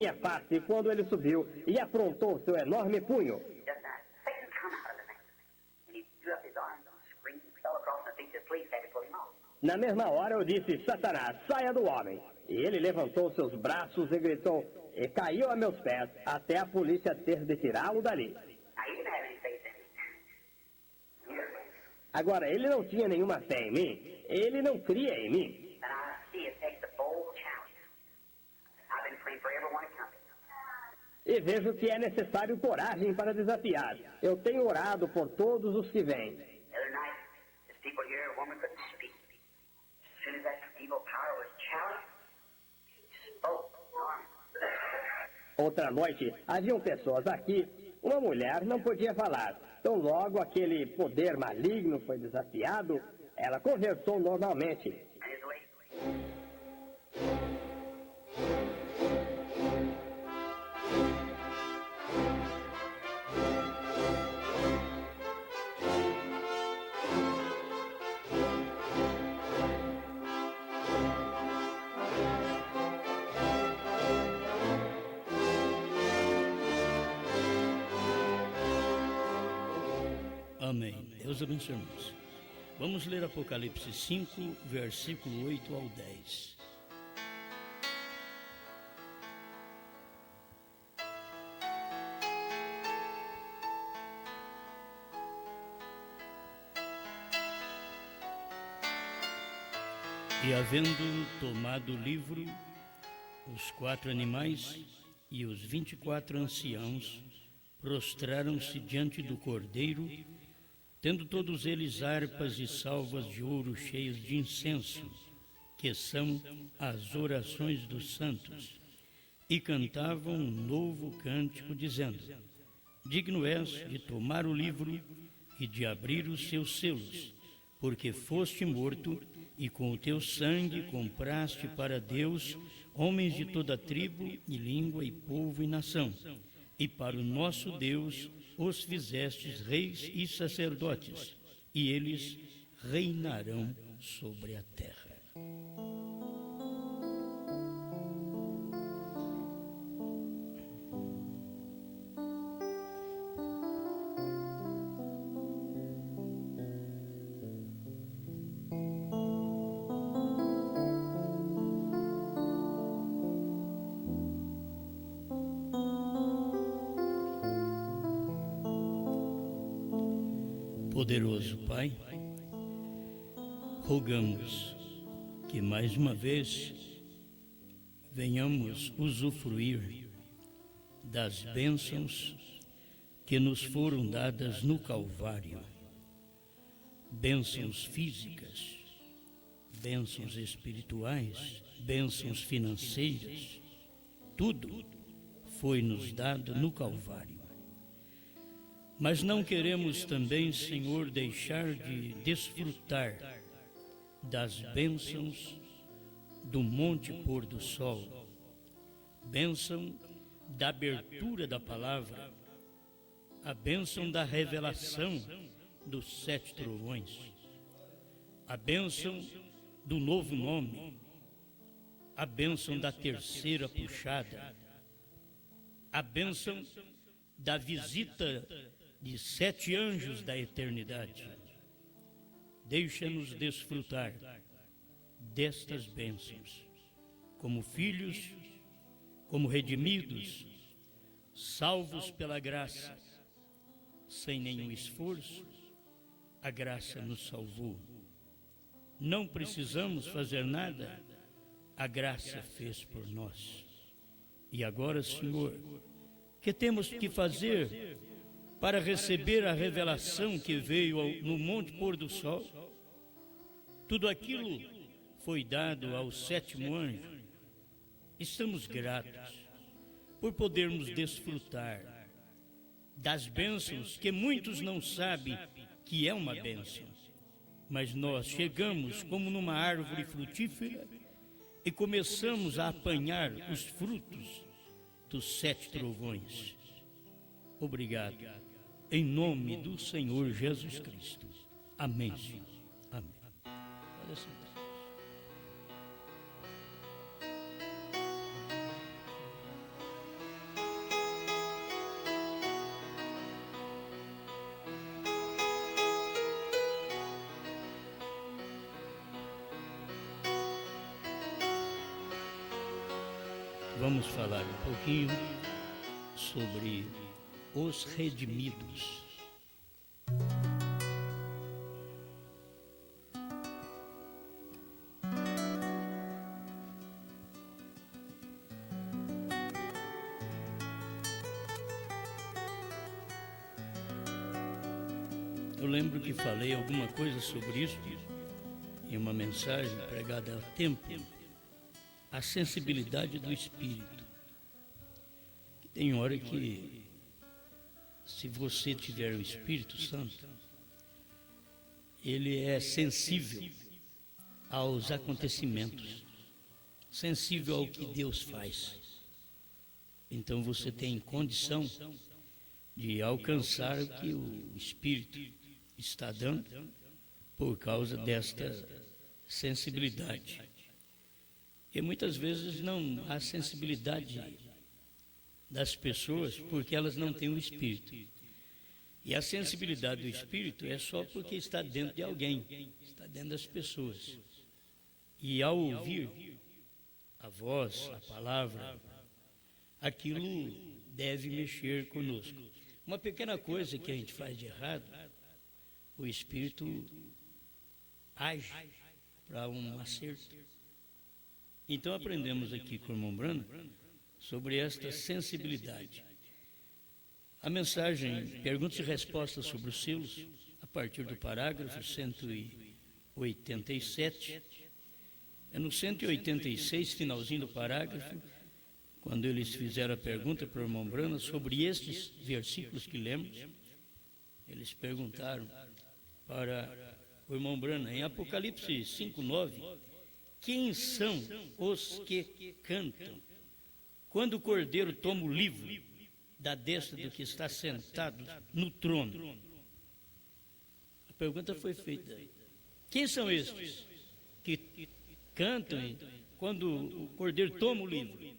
minha face quando ele subiu e aprontou seu enorme punho. Na mesma hora eu disse: Satanás, saia do homem. E ele levantou seus braços e gritou, e caiu a meus pés, até a polícia ter de tirá-lo dali. Agora, ele não tinha nenhuma fé em mim, ele não cria em mim. E vejo que é necessário coragem para desafiar. Eu tenho orado por todos os que vêm. Outra noite, haviam pessoas aqui. Uma mulher não podia falar. Então logo aquele poder maligno foi desafiado, ela conversou normalmente. Amém. Deus abençoe, irmãos. Vamos ler Apocalipse 5, versículo 8 ao 10. E havendo tomado o livro, os 4 animais e os 24 anciãos prostraram-se diante do Cordeiro, tendo todos eles harpas e salvas de ouro cheias de incenso, que são as orações dos santos, e cantavam um novo cântico, dizendo: Digno és de tomar o livro e de abrir os seus selos, porque foste morto, e com o teu sangue compraste para Deus homens de toda tribo e língua e povo e nação, e para o nosso Deus os fizestes reis e sacerdotes, e eles reinarão sobre a terra. Poderoso Pai, rogamos que mais uma vez venhamos usufruir das bênçãos que nos foram dadas no Calvário, bênçãos físicas, bênçãos espirituais, bênçãos financeiras, tudo foi nos dado no Calvário. Mas não queremos também, Senhor, deixar de desfrutar das bênçãos do Monte Pôr do Sol, bênção da abertura da palavra, a bênção da revelação dos 7 trovões, a bênção do novo nome, a bênção da terceira puxada, a bênção da visita de 7 anjos da eternidade. Deixa-nos desfrutar destas bênçãos, como filhos, como redimidos, salvos pela graça, sem nenhum esforço, a graça nos salvou. Não precisamos fazer nada, a graça fez por nós. E agora, Senhor, que temos que fazer para receber a revelação que veio no Monte Pôr do Sol? Tudo aquilo foi dado ao 7º anjo. Estamos gratos por podermos desfrutar das bênçãos que muitos não sabem que é uma bênção. Mas nós chegamos como numa árvore frutífera e começamos a apanhar os frutos dos 7 trovões. Obrigado, em nome do Senhor Jesus Cristo. Amém, Senhor. Amém. Olha só. vamos falar um pouquinho sobre os redimidos. Eu lembro que falei alguma coisa sobre isso em uma mensagem pregada há tempo, a sensibilidade do espírito. Tem hora que, se você tiver o Espírito Santo, ele é sensível aos acontecimentos, sensível ao que Deus faz. Então você tem condição de alcançar o que o Espírito está dando por causa desta sensibilidade. E muitas vezes não há sensibilidade das pessoas porque elas não têm o Espírito. E a sensibilidade do Espírito é só porque está dentro de alguém, está dentro das pessoas. E ao ouvir a voz, a palavra, aquilo deve mexer conosco. Uma pequena coisa que a gente faz de errado, o Espírito age para um acerto. Então aprendemos aqui com o irmão Brano sobre esta sensibilidade. A mensagem perguntas e respostas sobre os selos, a partir do parágrafo 187, é no 186, finalzinho do parágrafo, quando eles fizeram a pergunta para o irmão Brano sobre estes versículos que lemos, eles perguntaram para o irmão Brano, em Apocalipse 5:9, quem são os que cantam quando o Cordeiro toma o livro da destra do que está sentado no trono? A pergunta foi feita. Quem são estes que cantam quando o Cordeiro toma o livro?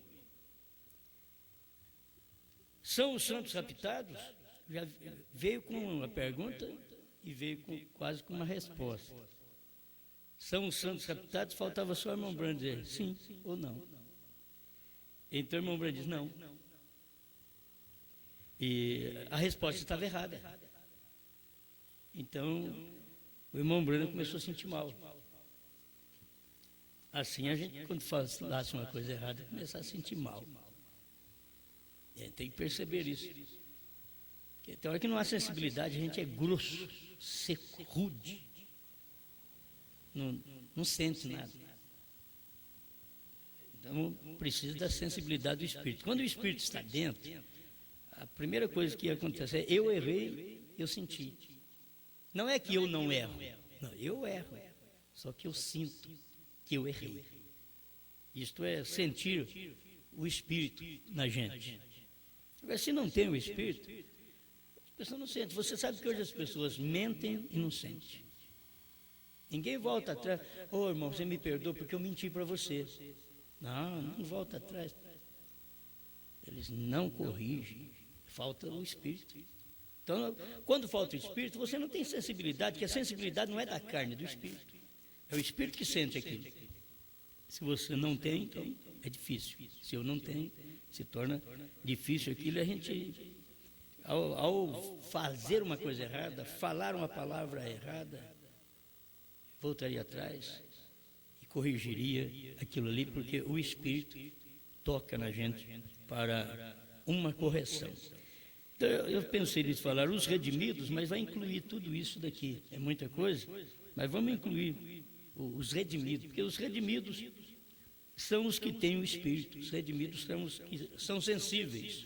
São os santos raptados? Já veio com uma pergunta e veio quase com uma resposta. São os santos raptados? Faltava só o irmão Brando dizer sim ou não. Então o irmão Brando diz não. E a resposta estava errada. Então o irmão Brando começou a sentir mal. Assim a gente, quando falasse uma coisa errada, começar a sentir mal. Tem que perceber isso. Porque tem hora que não há sensibilidade, a gente é grosso, seco, rude. Não sente nada. Então precisa da sensibilidade do Espírito. Quando o Espírito está dentro, a primeira coisa que acontece é: eu errei, eu senti. Não é que eu não erro, não, eu erro, só que eu sinto que eu errei. Isto é sentir o Espírito na gente. Agora, se não tem o Espírito, as pessoas não sentem. Você sabe que hoje as pessoas mentem e não sentem. Ninguém volta atrás. Ô irmão, você me perdoa porque eu menti para você. Não volta atrás. Eles não corrigem. Falta o Espírito. Então, quando falta o Espírito, você não tem sensibilidade, porque a sensibilidade não é da carne, é do Espírito. É o Espírito que sente aquilo. Se você não tem, então é difícil. Se eu não tenho, se torna difícil aquilo. A gente, ao fazer uma coisa errada, falar uma palavra errada, voltaria atrás e corrigiria aquilo ali, porque o Espírito toca na gente para uma correção. Então, eu pensei em falar os redimidos, mas vai incluir tudo isso daqui. É muita coisa, mas vamos incluir os redimidos, porque os redimidos são os que têm o Espírito. Os redimidos são os que são sensíveis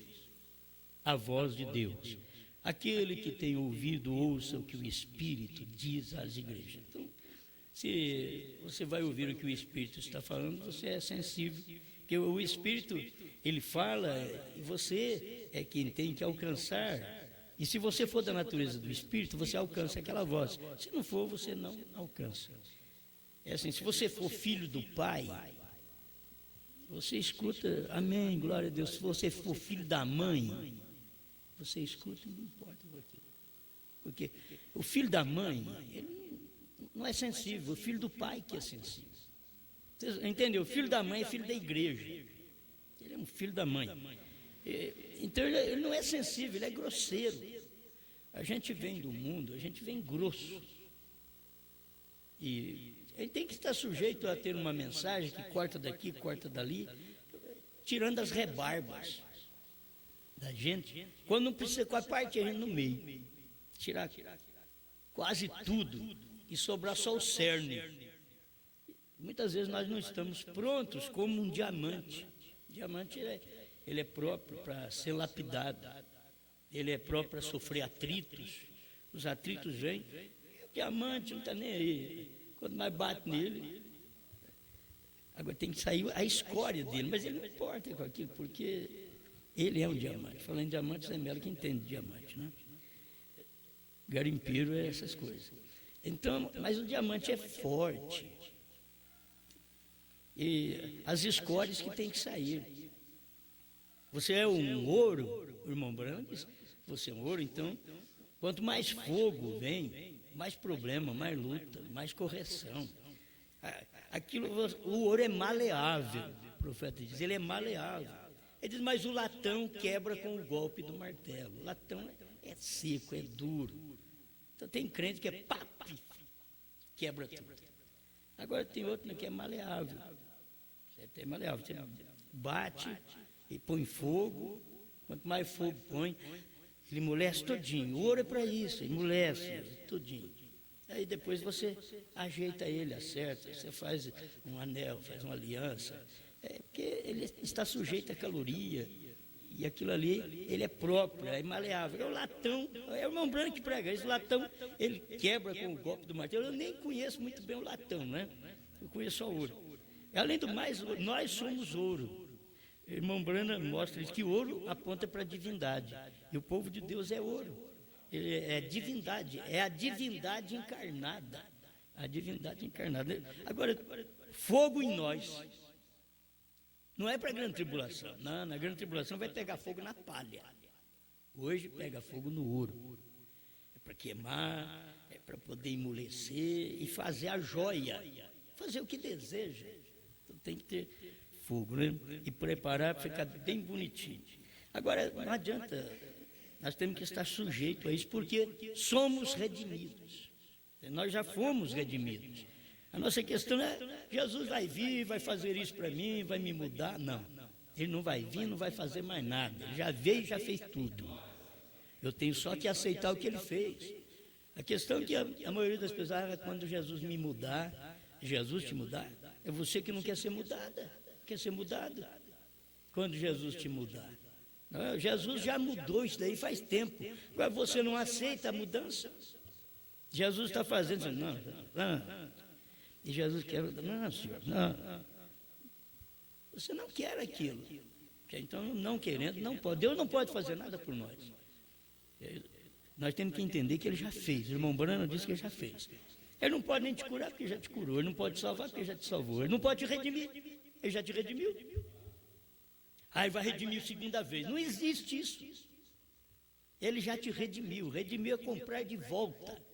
à voz de Deus. Aquele que tem ouvido, ouça o que o Espírito diz às igrejas. Então, se você vai ouvir o que o Espírito está falando, você é sensível, porque o Espírito, ele fala, e você é quem tem que alcançar. E se você for da natureza do Espírito, você alcança aquela voz. Se não for, você não alcança. É assim, se você for filho do Pai, você escuta, amém, glória a Deus. Se você for filho da mãe, você escuta e não importa por quê. Porque o filho da mãe, ele não é sensível, o filho do pai que é sensível. Você entendeu? O filho da mãe é filho da igreja. Ele é um filho da mãe. Então ele não é sensível, ele é grosseiro. A gente vem do mundo, a gente vem grosso. E ele tem que estar sujeito a ter uma mensagem que corta daqui, corta dali, tirando as rebarbas da gente, quando não precisa, com a parte no meio, tirar quase tudo e sobrar só o cerne. Muitas vezes nós não estamos prontos como um diamante. O diamante ele é próprio para ser lapidado, ele é próprio para sofrer atritos. Os atritos vêm, o diamante não está nem aí. Quando mais bate nele, agora tem que sair a escória dele, mas ele não importa com aquilo, porque ele é um diamante. Falando em diamante, Zé Melo que entende de diamante, né? Garimpeiro é essas coisas. Então, mas o diamante é forte. E as escórias que tem que sair. Você é um ouro, o irmão Branco disse, você é um ouro, então, quanto mais fogo vem, mais problema, mais luta, mais correção. Aquilo, o ouro é maleável, o profeta diz, ele é maleável. Ele diz, mas o latão quebra com o golpe do martelo. O latão é seco, é duro. Então tem crente que é pá, quebra tudo. Agora tem outro que é maleável. É maleável. Você bate e põe fogo. Quanto mais fogo põe, ele amolece todinho. O ouro é para isso, ele amolece todinho. Aí depois você ajeita ele, acerta, você faz um anel, faz uma aliança. Porque ele está sujeito a caloria. E aquilo ali, ele é próprio, é maleável. É o latão, é o irmão Branco que prega isso. O latão, ele quebra com o golpe do martelo. Eu nem conheço muito bem o latão, né? Eu conheço só o ouro. Além do mais, nós somos ouro. O irmão Branco mostra que ouro aponta para a divindade. E o povo de Deus é ouro. Ele é divindade, é a divindade encarnada. A divindade encarnada. Agora, fogo em nós. Não é para a grande tribulação. Não, na grande tribulação vai pegar fogo na palha. Hoje pega fogo no ouro. É para queimar, é para poder amolecer e fazer a joia. Fazer o que deseja. Então tem que ter fogo, né? E preparar para ficar bem bonitinho. Agora, não adianta, nós temos que estar sujeitos a isso, porque somos redimidos. Nós já fomos redimidos. A nossa questão é, Jesus vai vir, vai fazer isso para mim, vai me mudar? Não, ele não vai vir, não vai fazer mais nada. Ele já veio e já fez tudo. Eu tenho só que aceitar o que ele fez. A questão é que a maioria das pessoas, quando Jesus me mudar, Jesus te mudar, é você que não quer ser mudada, quer ser mudado. Quando Jesus te mudar. Não, Jesus já mudou isso daí faz tempo. Agora você não aceita a mudança. Jesus está fazendo, não. E Jesus quer, não, senhor, não. Você não quer aquilo. Então, não querendo, não pode. Deus não pode fazer nada por nós. Nós temos que entender que ele já fez. O irmão Branco disse que ele já fez. Ele não pode nem te curar porque já te curou. Ele não pode te salvar porque já te salvou. Ele não pode te redimir. Ele já te redimiu. Aí vai redimir segunda vez. Não existe isso. Ele já te redimiu. Redimiu é comprar de volta.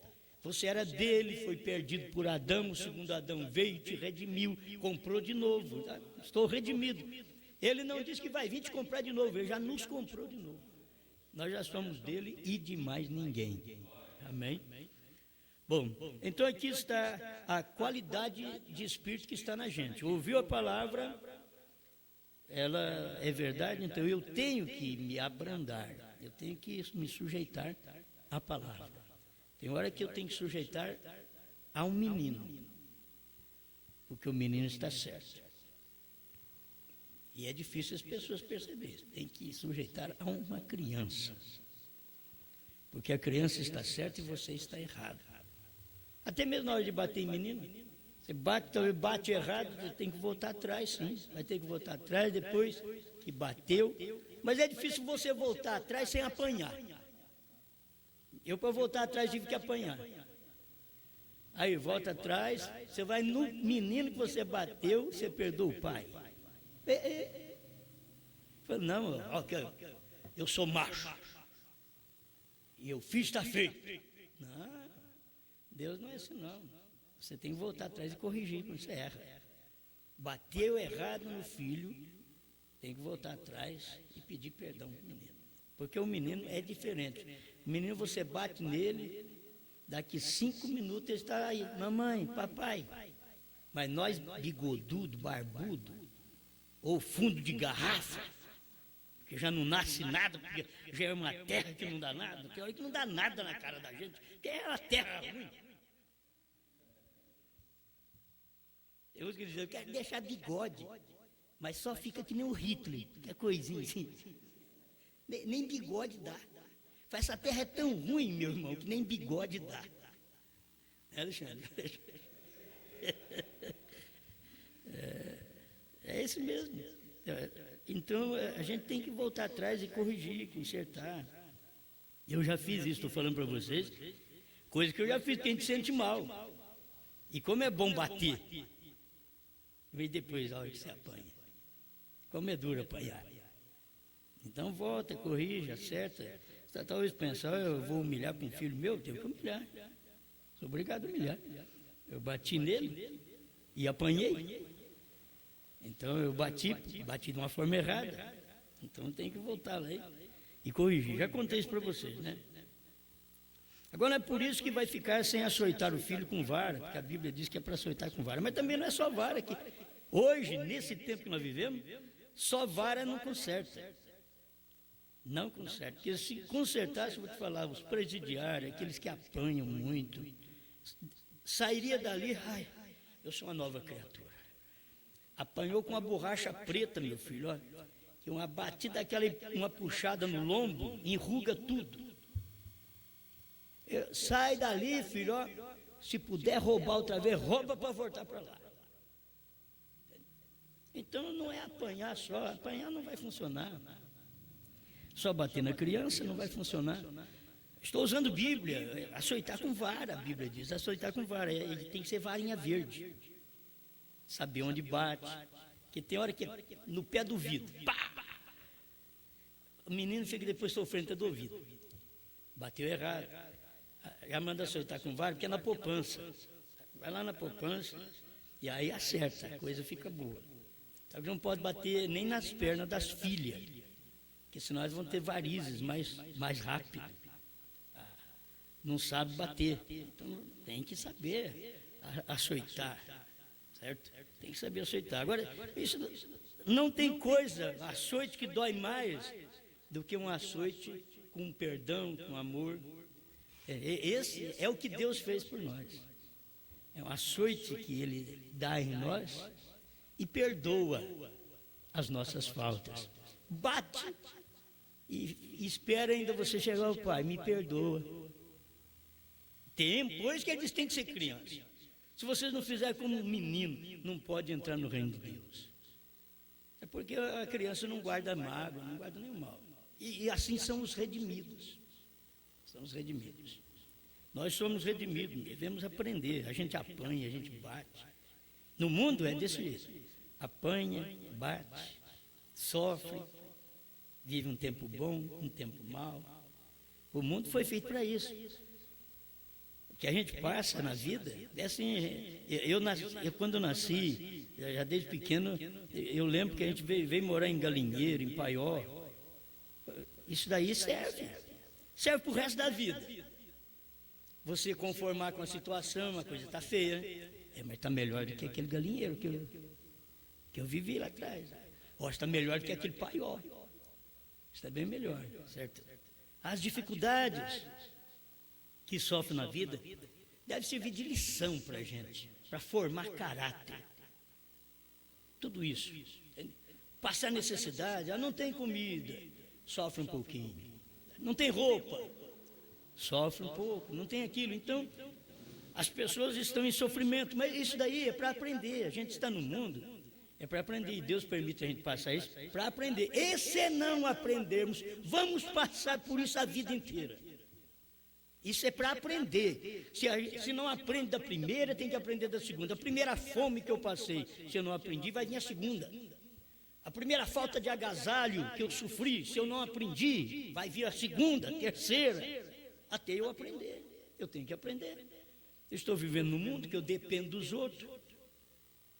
Você era dele, foi perdido por Adão, o segundo Adão veio e te redimiu, comprou de novo. Tá? Estou redimido. Ele não disse que vai vir te comprar de novo, ele já nos comprou de novo. Nós já somos dele e de mais ninguém. Amém? Bom, então aqui está a qualidade de espírito que está na gente. Ouviu a palavra, ela é verdade, então eu tenho que me abrandar, eu tenho que me sujeitar à palavra. Tem hora que eu tenho que sujeitar a um menino, porque o menino está certo. E é difícil as pessoas perceberem. Tem que sujeitar a uma criança, porque a criança está certa e você está errado. Até mesmo na hora de bater em menino, você bate errado, você tem que voltar atrás, sim. Vai ter que voltar atrás depois que bateu. Mas é difícil você voltar atrás sem apanhar. Eu, para voltar atrás, tive que apanhar. Aí, volta atrás, você vai no menino que você bateu, você perdoa o pai. Falei, não, eu sou macho. E eu fiz, está feito. Não, Deus não é assim, não. Você tem que voltar atrás e corrigir quando você erra. Bateu errado no filho, tem que voltar atrás e pedir perdão para o menino. Porque o menino é diferente. O menino, você bate nele, daqui 5 minutos ele está aí, mamãe, papai. Mas nós, bigodudo, barbudo, ou fundo de garrafa, que já não nasce nada, porque já é uma terra que não dá nada, tem hora que não dá nada na cara da gente, que é uma terra ruim. Eu uso que dizer, eu quero deixar bigode, mas só fica que nem o Hitler, que é coisinha assim. Nem bigode dá. Essa terra é tão ruim, meu irmão, que nem bigode dá. Alexandre? É isso mesmo. Então, a gente tem que voltar atrás e corrigir, consertar. Eu já fiz isso, estou falando para vocês, coisa que eu já fiz, que a gente sente mal. E como é bom bater, vem depois a hora que você apanha. Como é duro apanhar. Então, volta, corrija, acerta. Você talvez pensar, eu vou humilhar para um filho meu, tenho que humilhar. Sou obrigado a humilhar. Eu bati nele e apanhei. Então eu bati de uma forma errada. Então tem que voltar lá e corrigir. Já contei isso para vocês, né? Agora é por isso que vai ficar sem açoitar o filho com vara, porque a Bíblia diz que é para açoitar com vara. Mas também não é só vara, que hoje, nesse tempo que nós vivemos, só vara não conserta. Não conserta. Porque se consertasse, eu vou te falar, os presidiários, aqueles que apanham muito, sairia dali, ai, eu sou uma nova criatura. Apanhou com uma borracha preta, meu filho, olha, que uma batida daquela, uma puxada no lombo, enruga tudo. Sai dali, filho, ó, se puder roubar outra vez, rouba para voltar para lá. Então não é apanhar só, apanhar não vai funcionar. Só bater na criança não vai funcionar. Estou usando Bíblia, açoitar com vara, a Bíblia diz, açoitar com vara, ele tem que ser varinha verde. Saber onde bate, que tem hora que é no pé do vidro, pá! O menino fica depois sofrendo até do ouvido. Bateu errado. Já manda açoitar com vara, porque é na poupança. Vai lá na poupança e aí acerta, a coisa fica boa. Então não pode bater nem nas pernas das filhas, porque senão elas vão ter varizes mais rápido. Não sabe bater. Então tem que saber açoitar. Certo? Tem que saber açoitar. Agora, isso não tem coisa, açoite que dói mais do que um açoite com perdão, com amor. Esse é o que Deus fez por nós. É um açoite que Ele dá em nós e perdoa as nossas faltas. Bate e espera ainda você chegar ao Pai, me perdoa. Pois que eles têm que ser crianças. Se vocês não fizerem como um menino, não pode entrar no reino de Deus. É porque a criança não guarda mágoa, não guarda nenhum mal. E assim são os redimidos. São os redimidos. Nós somos redimidos, devemos aprender. A gente apanha, a gente bate. No mundo é desse jeito. Apanha, bate, sofre, vive um tempo bom, um tempo mau. O mundo foi feito para isso. Que a gente passa na vida, é assim, eu quando nasci, já desde pequeno, eu lembro que a gente veio morar em Galinheiro, em Paió. Isso daí serve para o resto da vida. Você conformar com a situação, a coisa está feia, mas está melhor do que aquele galinheiro que eu vivi lá atrás. Ou está melhor do que aquele Paió. Está bem melhor, certo? As dificuldades que sofre na vida, deve servir de lição para a gente, para formar caráter. Tudo isso. Passar necessidade, não tem comida, sofre um pouquinho. Não tem roupa, sofre um pouco. Não tem aquilo. Então, as pessoas estão em sofrimento, mas isso daí é para aprender. A gente está no mundo, é para aprender. E Deus permite a gente passar isso para aprender. E se não aprendermos, vamos passar por isso a vida inteira. Isso é para aprender. Se não aprende da primeira, tem que aprender da segunda. A primeira fome que eu passei, se eu não aprendi, vai vir a segunda. A primeira falta de agasalho que eu sofri, se eu não aprendi, vai vir a segunda, a terceira, até eu aprender. Eu tenho que aprender. Eu estou vivendo num mundo que eu dependo dos outros.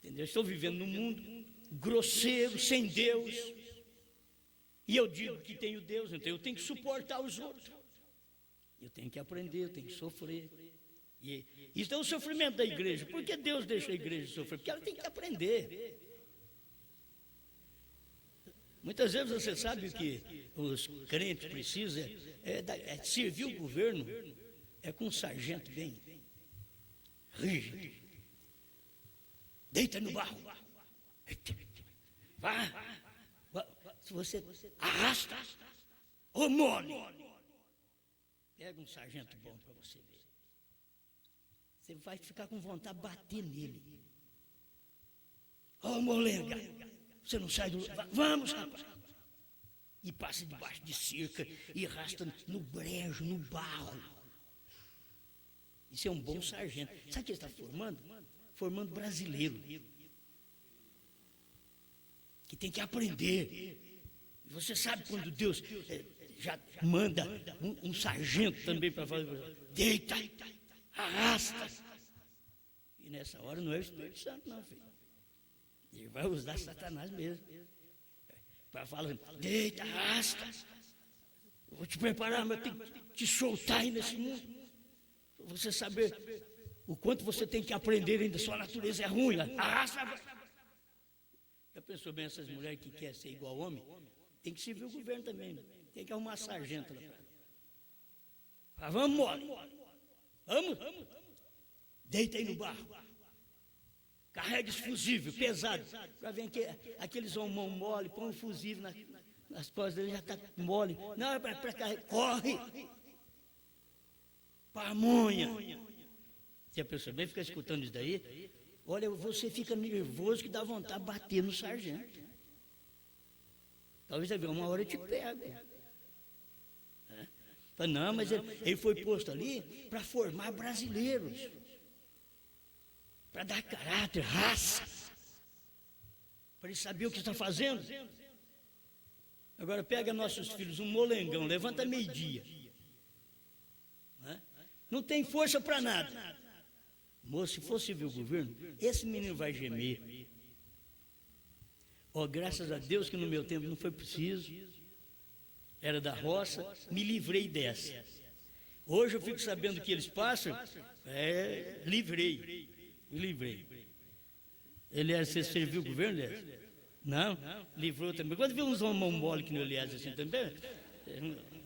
Entendeu? Estou vivendo num mundo grosseiro, sem Deus. E eu digo que tenho Deus, então eu tenho que suportar os outros. Eu tenho que aprender, eu tenho que sofrer. E isso é o sofrimento da igreja. Por que Deus deixa a igreja sofrer? Porque ela tem que aprender. Muitas vezes você sabe o que os crentes precisam é servir o governo, é com um sargento bem rígido. Deita no barro. Vá. Se você arrasta ou mole, pega um sargento bom para você ver. Você vai ficar com vontade de bater nele. Molenga, você não sai do... Vamos, rapaz. E passa debaixo de cerca e arrasta no brejo, no barro. Isso é um bom sargento. Sabe o que ele está formando? Formando brasileiro. Que tem que aprender. Você sabe quando Deus já manda um sargento também para fazer... Deita, arrasta. E nessa hora não é o Espírito Santo, não, filho. Ele vai usar Satanás mesmo. Para falar, deita, arrasta. Eu vou te preparar, mas eu tenho que te soltar aí nesse mundo. Para você saber o quanto você tem que aprender ainda. Sua natureza é ruim. Arrasta. Já pensou bem, essas mulheres que querem ser igual ao homem? Tem que servir o governo também. Tem que arrumar sargento lá para. Vamos, mole. Vamos. Deita aí no barro. Carrega esse fusível pesado. Para ver aqueles homão mole, põe um fusível nas costas dele, já está mole. Não, é para carregar. Corre. Pamonha. Se a pessoa bem ficar escutando isso daí, olha, você fica nervoso que dá vontade de bater no sargento. Talvez uma hora eu te pego. Fala, não, mas ele foi posto ali para formar brasileiros. Para dar caráter, raça. Para ele saber o que está fazendo. Agora pega nossos filhos, um molengão, levanta meio-dia. Não tem força para nada. Moço, se fosse ver o governo, esse menino vai gemer. Graças a Deus que no meu tempo não foi preciso. Era da roça, me livrei dessa. Hoje eu fico sabendo que eles passam, livrei. Elias, você serviu o governo, Elias? Não, livrou também. Quando viu uns homem mole que no Elias assim também,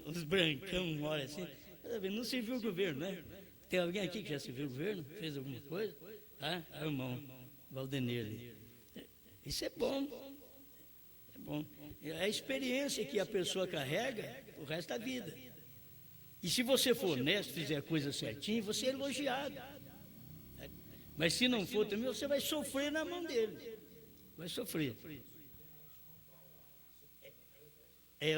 uns brancão mole assim, não serviu o governo, né? Tem alguém aqui que já serviu o governo? Fez alguma coisa? O irmão Valdenir ali. Isso é bom. É bom. É a experiência que a pessoa carrega o resto da vida. E se você for honesto, fizer a coisa certinho, você é elogiado. Mas se não for também, você vai sofrer na mão dele. Vai sofrer.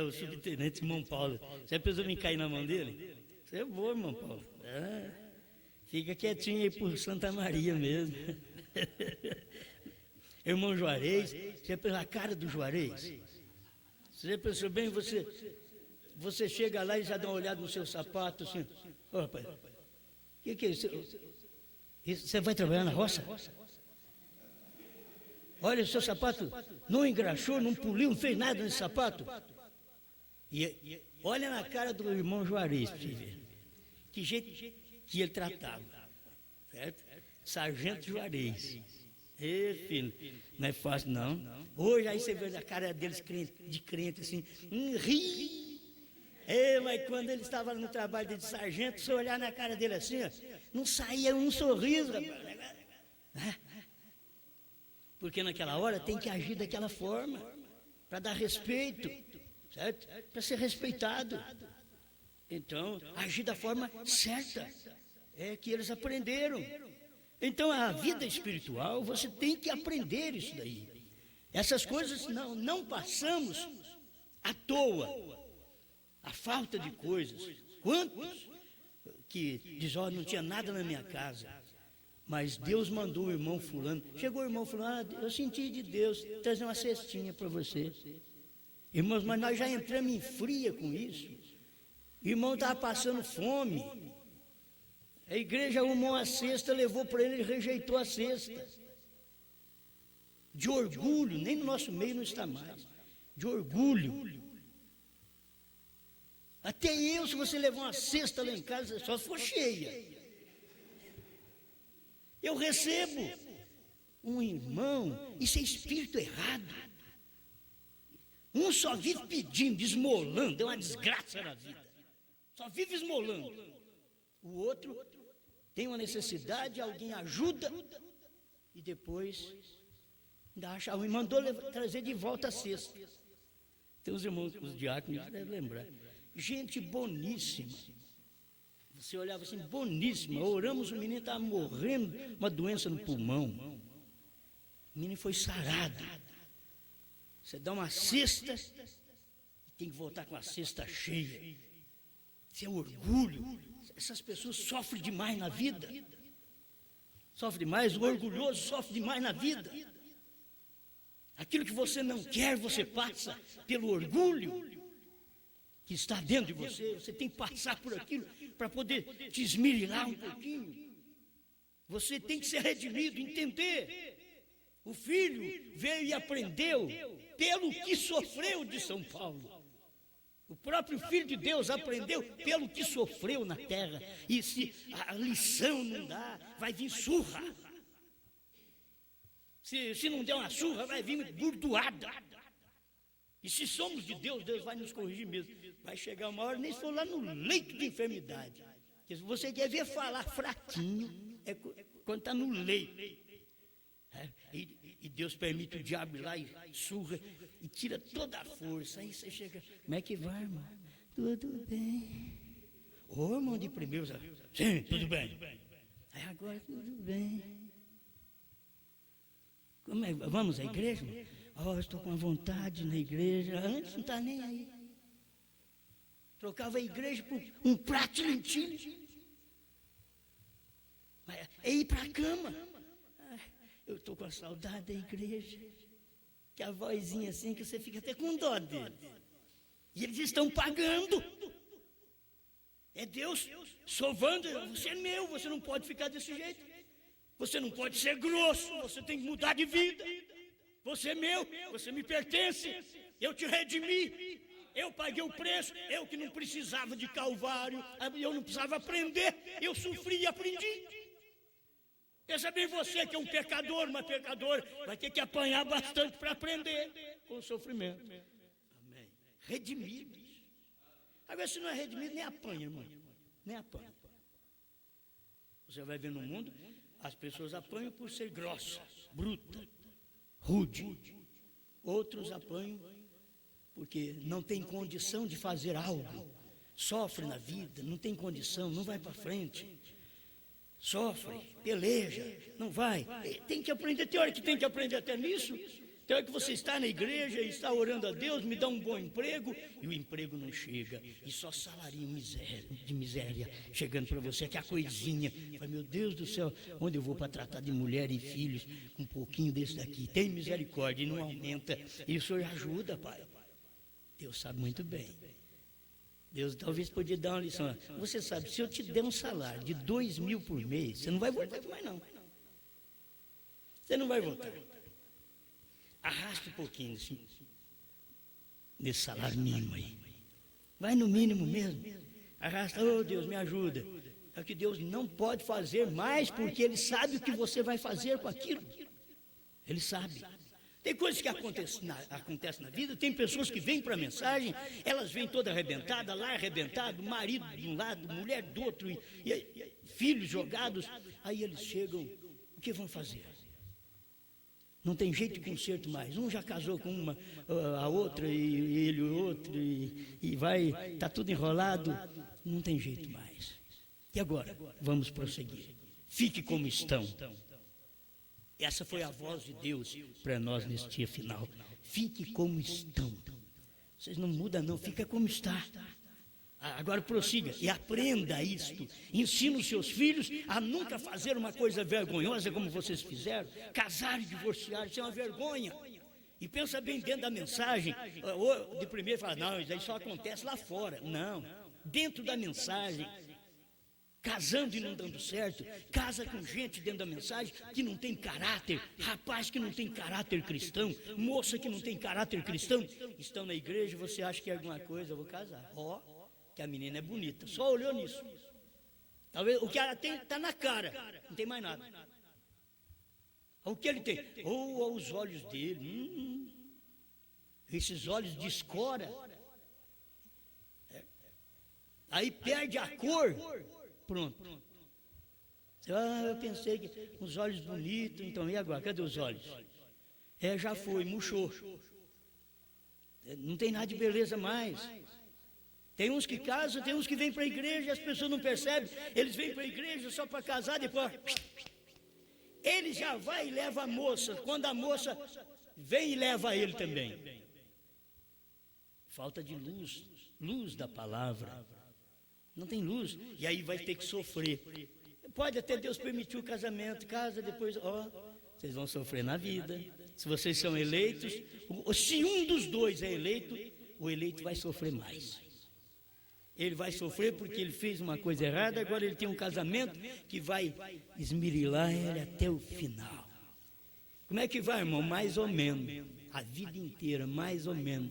O subtenente irmão Paulo. Você é pessoa me cair na mão dele? Você é bom, irmão Paulo. Fica quietinho aí por Santa Maria mesmo. Irmão Juarez, você pela cara do Juarez. Você já pensou bem, você chega lá e já dá uma olhada no seu sapato assim. Rapaz, o que é isso? Você vai trabalhar na roça? Olha, o seu sapato não engraxou, não puliu, não fez nada nesse sapato. E olha na cara do irmão Juarez para você ver. Que jeito que ele tratava. Certo? Sargento Juarez. Filho, não é fácil não. Hoje aí você vê a cara deles de crente assim, ri. Mas quando ele estava no trabalho de sargento, se olhar na cara dele assim, não saía um sorriso, rapaz. Porque naquela hora tem que agir daquela forma, para dar respeito, certo? Para ser respeitado. Então, agir da forma certa, é que eles aprenderam. Então, a vida espiritual, você tem que aprender isso daí. Essas coisas não passamos à toa. A falta de coisas. Quantos que dizem, não tinha nada na minha casa, mas Deus mandou o irmão fulano. Chegou o irmão fulano, eu senti de Deus trazer uma cestinha para você. Irmãos, mas nós já entramos em fria com isso. O irmão estava passando fome. A igreja arrumou a cesta, levou para ele e rejeitou a cesta. De orgulho, nem no nosso meio não está mais. De orgulho. Até eu, se você levar uma cesta lá em casa, só se for cheia. Eu recebo um irmão, isso é espírito errado. Um só vive pedindo, esmolando, é uma desgraça na vida. Só vive esmolando. O outro tem uma necessidade, alguém ajuda e depois ainda acha ruim, mandou trazer de volta a cesta. Tem os irmãos, os diáconos, devem lembrar. Gente boníssima. Você olhava assim, boníssima. Oramos, o menino estava morrendo, uma doença no pulmão. O menino foi sarado. Você dá uma cesta e tem que voltar com a cesta cheia. Isso é orgulho. Essas pessoas sofrem demais na vida. Sofrem demais, o orgulhoso sofre demais na vida. Aquilo que você não quer, você passa pelo orgulho que está dentro de você. Você tem que passar por aquilo para poder te esmirilhar um pouquinho. Você tem que ser redimido, entender. O filho veio e aprendeu pelo que sofreu de São Paulo. O próprio Filho de Deus aprendeu pelo que sofreu na terra. E se a lição não dá, vai vir surra. Se não der uma surra, vai vir burdoada. E se somos de Deus, Deus vai nos corrigir mesmo. Vai chegar uma hora, nem se for lá no leito de enfermidade. Porque se você quer ver falar fraquinho, é quando está no leito. E Deus permite o diabo ir lá e surra e tira toda a força. Aí você chega, como é que vai, irmão? Tudo bem. Ô, irmão de primeiro, sim, tudo bem. Aí agora tudo bem. Como é? Vamos à igreja? Estou com vontade na igreja. Antes não está nem aí. Trocava a igreja por um prato de lentilha. É ir para a cama. Eu estou com a saudade da igreja. Que a vozinha assim, que você fica até com dó dele. E eles estão pagando. É Deus sovando. Você é meu, você não pode ficar desse jeito. Você não pode ser grosso, você tem que mudar de vida. Você é meu, você me pertence. Eu te redimi. Eu paguei o preço. Eu que não precisava de Calvário. Eu não precisava aprender. Eu sofri e aprendi. Pensa bem você que é um pecador, uma pecadora, vai ter que apanhar bastante para aprender com o sofrimento. Amém. Redimidos. Agora, se não é redimido, nem apanha, irmão. Nem apanha. Você vai ver no mundo, as pessoas apanham por ser grossa, bruta, rude. Outros apanham porque não tem condição de fazer algo. Sofre na vida, não tem condição, não vai para frente. Sofre, peleja, não vai. Tem que aprender, tem hora que tem que aprender até nisso. Tem hora que você está na igreja e está orando a Deus, me dá um bom emprego, e o emprego não chega, e só salário de miséria chegando para você, que é a coisinha. Fala, meu Deus do céu, onde eu vou para tratar de mulher e filhos, um pouquinho desse daqui, tem misericórdia e não aumenta, e o Senhor ajuda, Pai. Deus sabe muito bem. Deus talvez podia dar uma lição. Você sabe, se eu te der um salário de 2.000 por mês, você não vai voltar mais não. Você não vai voltar. Arrasta um pouquinho assim, nesse salário mínimo aí. Vai no mínimo mesmo. Arrasta, oh Deus, me ajuda. É que Deus não pode fazer mais, porque Ele sabe o que você vai fazer com aquilo. Ele sabe. Tem coisas que acontecem na vida, tem pessoas que vêm para a mensagem, elas vêm toda arrebentada, lá arrebentado, marido de um lado, mulher do outro, e filhos jogados, aí eles chegam, o que vão fazer? Não tem jeito de conserto mais. Um já casou com uma, a outra, e ele o outro, e vai, está tudo enrolado, não tem jeito mais. E agora? Vamos prosseguir. Fique como estão. Essa foi a voz de Deus para nós nesse dia final. Fique como estão. Vocês não mudam não, fica como está. Agora prossiga e aprenda isto. Ensina os seus filhos a nunca fazer uma coisa vergonhosa como vocês fizeram. Casar e divorciar, isso é uma vergonha. E pensa bem dentro da mensagem. De primeiro fala, não, isso aí só acontece lá fora. Não, dentro da mensagem. Casando e não dando certo, casa com gente dentro da mensagem que não tem caráter, rapaz que não tem caráter cristão, moça que não tem caráter cristão, estão na igreja, você acha que é alguma coisa, eu vou casar. que a menina é bonita. Só olhou nisso. Talvez o que ela tem está na cara, não tem mais nada. O que ele tem? Ou os olhos dele, esses olhos de escora. Aí perde a cor, pronto. Eu pensei que os olhos bonitos, então e agora? Cadê os olhos? Já foi, murchou. Não tem nada de beleza mais. Tem uns que casam, tem uns que vêm para a igreja, as pessoas não percebem. Eles vêm para a igreja só para casar, depois ele já vai e leva a moça. Quando a moça vem e leva ele também. Falta de luz, luz da palavra. Não tem luz, e aí vai ter que sofrer. Pode até Deus permitir o casamento, casa depois, vocês vão sofrer na vida. Se vocês são eleitos, se um dos dois é eleito, o eleito vai sofrer mais. Ele vai sofrer porque ele fez uma coisa errada, agora ele tem um casamento que vai esmirilar ele até o final. Como é que vai, irmão? Mais ou menos. A vida inteira, mais ou menos.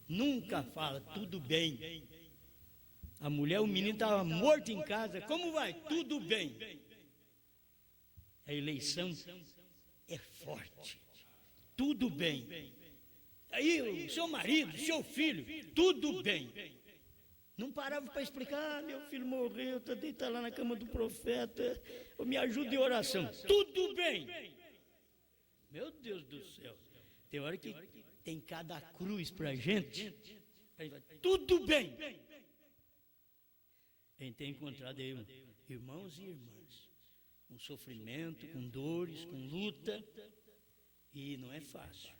Nunca fala, tudo bem. A mulher, o menino estava morto em casa, como vai? Tudo bem. A eleição é forte. Tudo bem. Aí o seu marido, seu filho, tudo bem. Não parava para explicar, meu filho morreu, estou deitado lá na cama do profeta, me ajuda em oração. Tudo bem. Meu Deus do céu. Tem hora que tem cada cruz para a gente. Tudo bem. A gente tem encontrado aí irmãos e irmãs, com sofrimento, com dores, com luta, e não é fácil.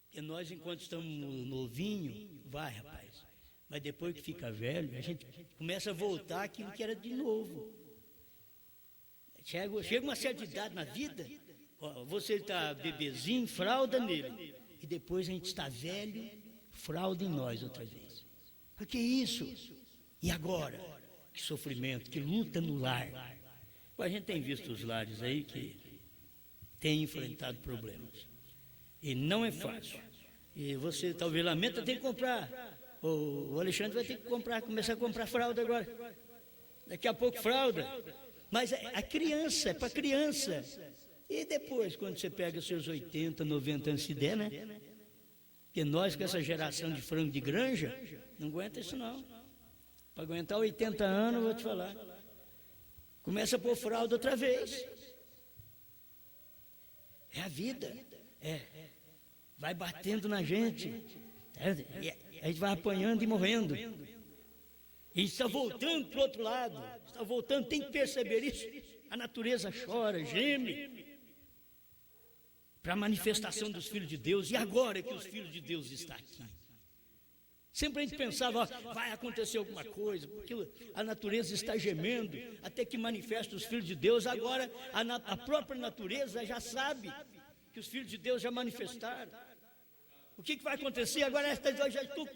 Porque nós, enquanto estamos novinho, vai, rapaz, mas depois que fica velho, a gente começa a voltar aquilo que era de novo. Chega uma certa idade na vida, você está bebezinho, fralda nele, e depois a gente está velho, fralda em nós outra vez. Por que isso? E agora? Que sofrimento, que luta no lar. A gente tem visto os lares aí que têm enfrentado problemas. E não é fácil. E você talvez lamenta, tem que comprar. O Alexandre vai ter que começar a comprar fralda agora. Daqui a pouco fralda. Mas a criança, é para criança. E depois, quando você pega os seus 80, 90 anos, se der, né? Porque nós, com essa geração de frango de granja, não aguenta isso não. Para aguentar 80 anos, vou te falar. Começa a pôr fralda outra vez. É a vida. Vai batendo na gente. A gente vai apanhando e morrendo. E está voltando para o outro lado. Está voltando, tem que perceber isso. A natureza chora, geme. Para a manifestação dos filhos de Deus. E agora que os filhos de Deus estão aqui? Sempre a gente pensava, vai acontecer alguma coisa, porque a natureza está gemendo, até que manifesta os filhos de Deus. Agora, a própria natureza já sabe que os filhos de Deus já manifestaram. O que vai acontecer? Agora, eu já estou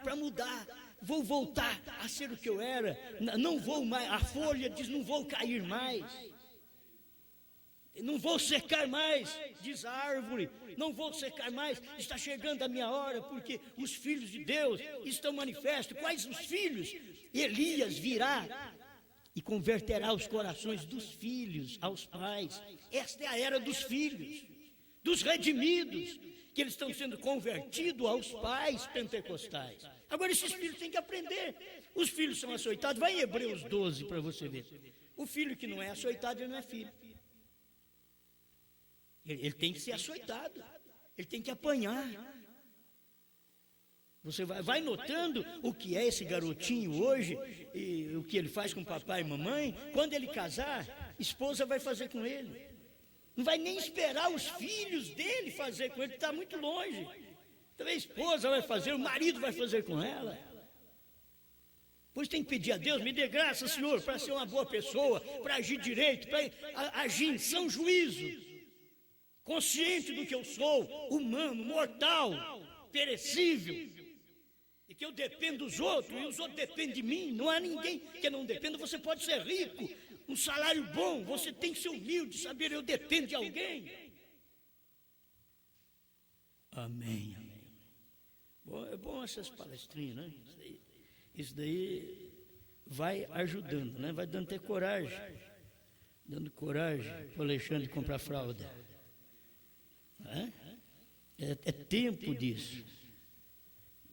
para mudar, vou voltar a ser o que eu era, não vou mais, a folha diz, não vou cair mais. Não vou secar mais, diz a árvore, não vou secar mais, está chegando a minha hora, porque os filhos de Deus estão manifestos. Quais os filhos? Elias virá e converterá os corações dos filhos aos pais. Esta é a era dos filhos, dos redimidos, que eles estão sendo convertidos aos pais pentecostais. Agora esses filhos têm que aprender. Os filhos são açoitados, vai em Hebreus 12 para você ver. O filho que não é açoitado, ele não é filho. Ele tem que ser açoitado, ele tem que apanhar. Você vai notando o que é esse garotinho hoje, e o que ele faz com papai e mamãe. Quando ele casar, esposa vai fazer com ele. Não vai nem esperar os filhos dele fazer com ele, está muito longe. Então a esposa vai fazer, o marido vai fazer com ela. Pois tem que pedir a Deus, me dê graça, Senhor, para ser uma boa pessoa, para agir direito, para agir em são juízo. Consciente do que eu sou, humano, mortal, perecível, e que eu dependo dos outros, e os outros dependem de mim. Não há ninguém que não dependa. Você pode ser rico, um salário bom, você tem que ser humilde, saber eu dependo de alguém. Amém, amém. Bom, É bom essas palestrinhas, né? Isso daí vai ajudando, né? Vai dando até coragem. Dando coragem para o Alexandre comprar fralda. É tempo disso.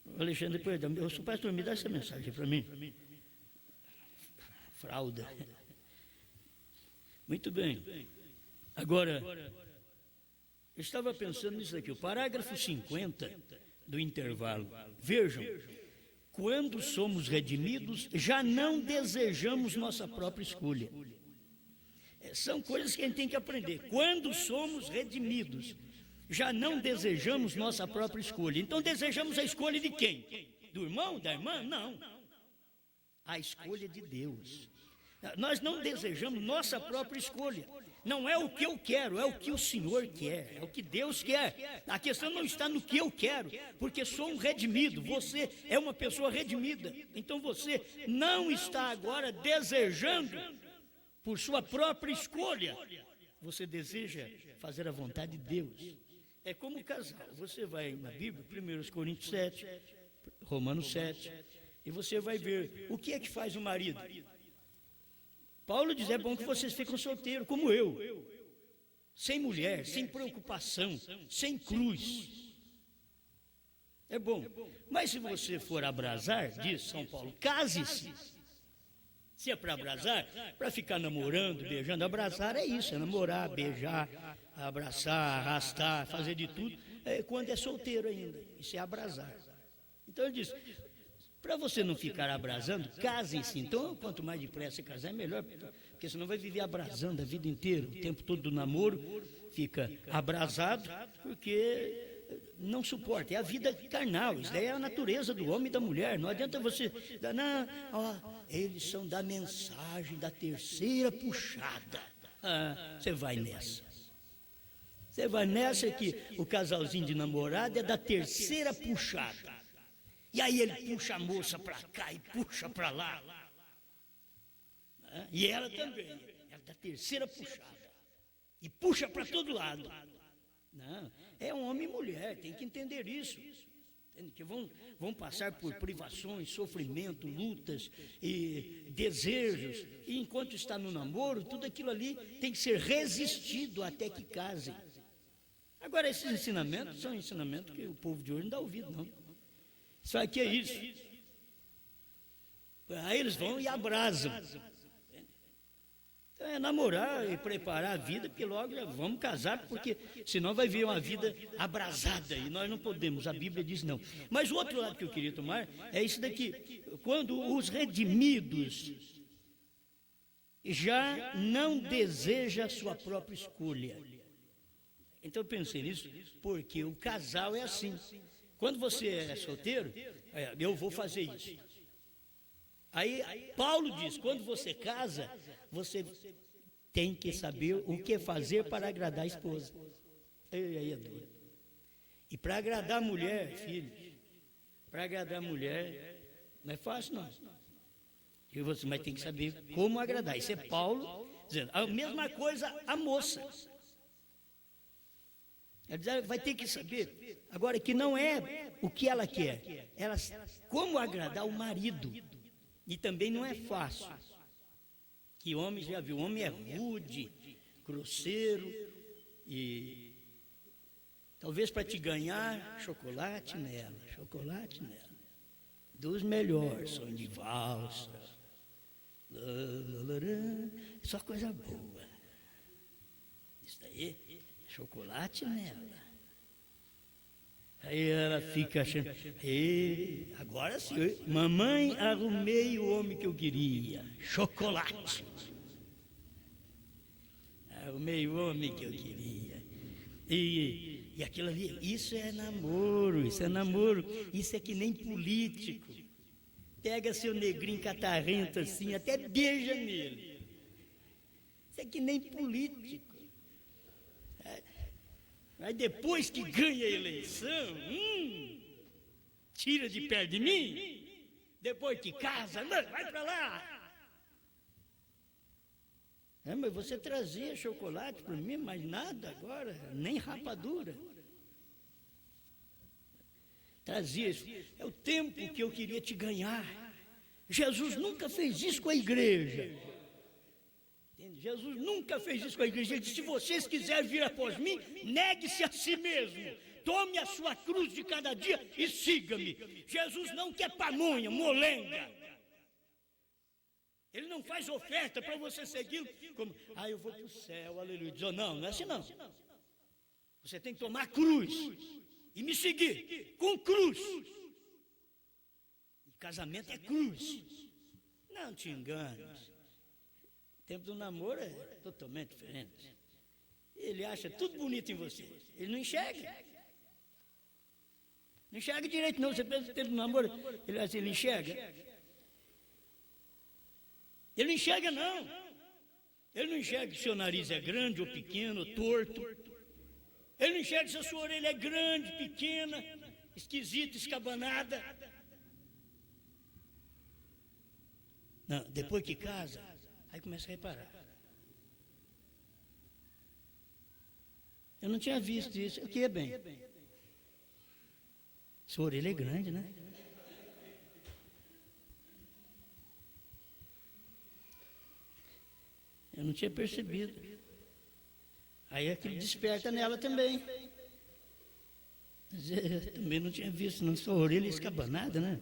O Alexandre, depois, o pastor, me dá essa mensagem para mim. Fralda. Muito bem. Agora, eu estava pensando nisso aqui, o parágrafo 50 do intervalo. Vejam, quando somos redimidos, já não desejamos nossa própria escolha. São coisas que a gente tem que aprender. Quando somos redimidos, já não desejamos nossa própria escolha. Então desejamos a escolha de quem? Do irmão, da irmã? Não. A escolha de Deus. Nós não desejamos nossa própria escolha. Não é o que eu quero, é o que o Senhor quer, é o que Deus quer. A questão não está no que eu quero, porque sou um redimido, você é uma pessoa redimida. Então você não está agora desejando por sua própria escolha. Você deseja fazer a vontade de Deus. É como casal, você vai na Bíblia, 1 Coríntios 7, Romanos 7, e você vai ver o que é que faz o marido. Paulo diz, é bom que vocês fiquem solteiros, como eu, sem mulher, sem preocupação, sem cruz. É bom, mas se você for abrasar, diz São Paulo, case-se. Se é para abrasar, para ficar namorando, beijando, abrasar é isso, é namorar, beijar, abraçar, arrastar, fazer de tudo, quando é solteiro ainda, isso é abrasar. Então ele diz, para você não ficar abrasando, casem-se. Então, quanto mais depressa casar, é melhor, porque senão vai viver abrasando a vida inteira, o tempo todo do namoro, fica abrasado, porque não suporta, é a vida carnal, isso daí é a natureza do homem e da mulher, não adianta você, não, eles são da mensagem da terceira puxada, você vai nessa. Você vai nessa que o casalzinho de namorado é da terceira puxada. E aí ele puxa a moça para cá e puxa para lá. E ela também, é da terceira puxada. E puxa para todo lado. Não, é homem e mulher, tem que entender isso. Que vão passar por privações, sofrimento, lutas e desejos. E enquanto está no namoro, tudo aquilo ali tem que ser resistido até que casem. Agora, esses ensinamentos são ensinamentos que o povo de hoje não dá ouvido, não. Isso aqui é isso. Aí eles vão e abrasam. Então é namorar e preparar a vida, porque logo já vamos casar, porque senão vai vir uma vida abrasada e nós não podemos, a Bíblia diz não. Mas o outro lado que eu queria tomar é isso daqui, quando os redimidos já não desejam a sua própria escolha. Então eu pensei nisso, porque o casal é assim. Quando você é solteiro, eu vou fazer isso. Aí Paulo diz, quando você casa, você tem que saber o que fazer para agradar a esposa. Aí é duro. E para agradar a mulher, filho, para agradar a mulher, não é fácil não. E você mas tem que saber como agradar. Isso é Paulo dizendo. A mesma coisa a moça. Ela vai ter que saber, agora que não é o que ela quer, como agradar o marido, e também não é fácil, que homem, já viu, homem é rude, grosseiro, e talvez para te ganhar, chocolate nela, dos melhores, som de valsa, só coisa boa, isso daí, chocolate nela. Aí ela fica achando, agora sim, mamãe, arrumei o homem que eu queria, chocolate. Arrumei o homem que eu queria. E aquilo ali, isso é namoro, isso é que nem político. Pega seu negrinho catarrento assim, até beija nele. Isso é que nem político. Mas depois que ganha a eleição, tira de perto de mim, depois que casa, não, vai para lá. Mas você trazia chocolate para mim, mas nada agora, nem rapadura. trazia isso. É o tempo que eu queria te ganhar. Jesus nunca fez isso com a igreja. Entende? Jesus nunca fez isso com a igreja. Ele disse: se vocês quiserem vir após mim, negue-se a si mesmo. Tome a sua cruz de cada dia e siga-me. Jesus não quer pamonha, molenga. Ele não faz oferta para você segui-lo como: eu vou para o céu, aleluia. Diz: não, não é assim não. Você tem que tomar a cruz e me seguir com cruz. E casamento é cruz. Não te enganes. O tempo do namoro é totalmente diferente. Ele acha tudo bonito em você. Ele não enxerga. Não enxerga direito não. Você pensa no tempo do namoro, ele enxerga. Ele não enxerga não. Ele não enxerga se seu nariz é grande ou pequeno, ou torto. Ele não enxerga se a sua orelha é grande, pequena, esquisita, escabanada. Não, depois que casa, aí começa a reparar. Eu não tinha visto isso. O que é bem? Sua orelha é grande, né? Eu não tinha percebido. Aí aquilo desperta nela também. Mas eu também não tinha visto, não. Sua orelha é escabanada, né?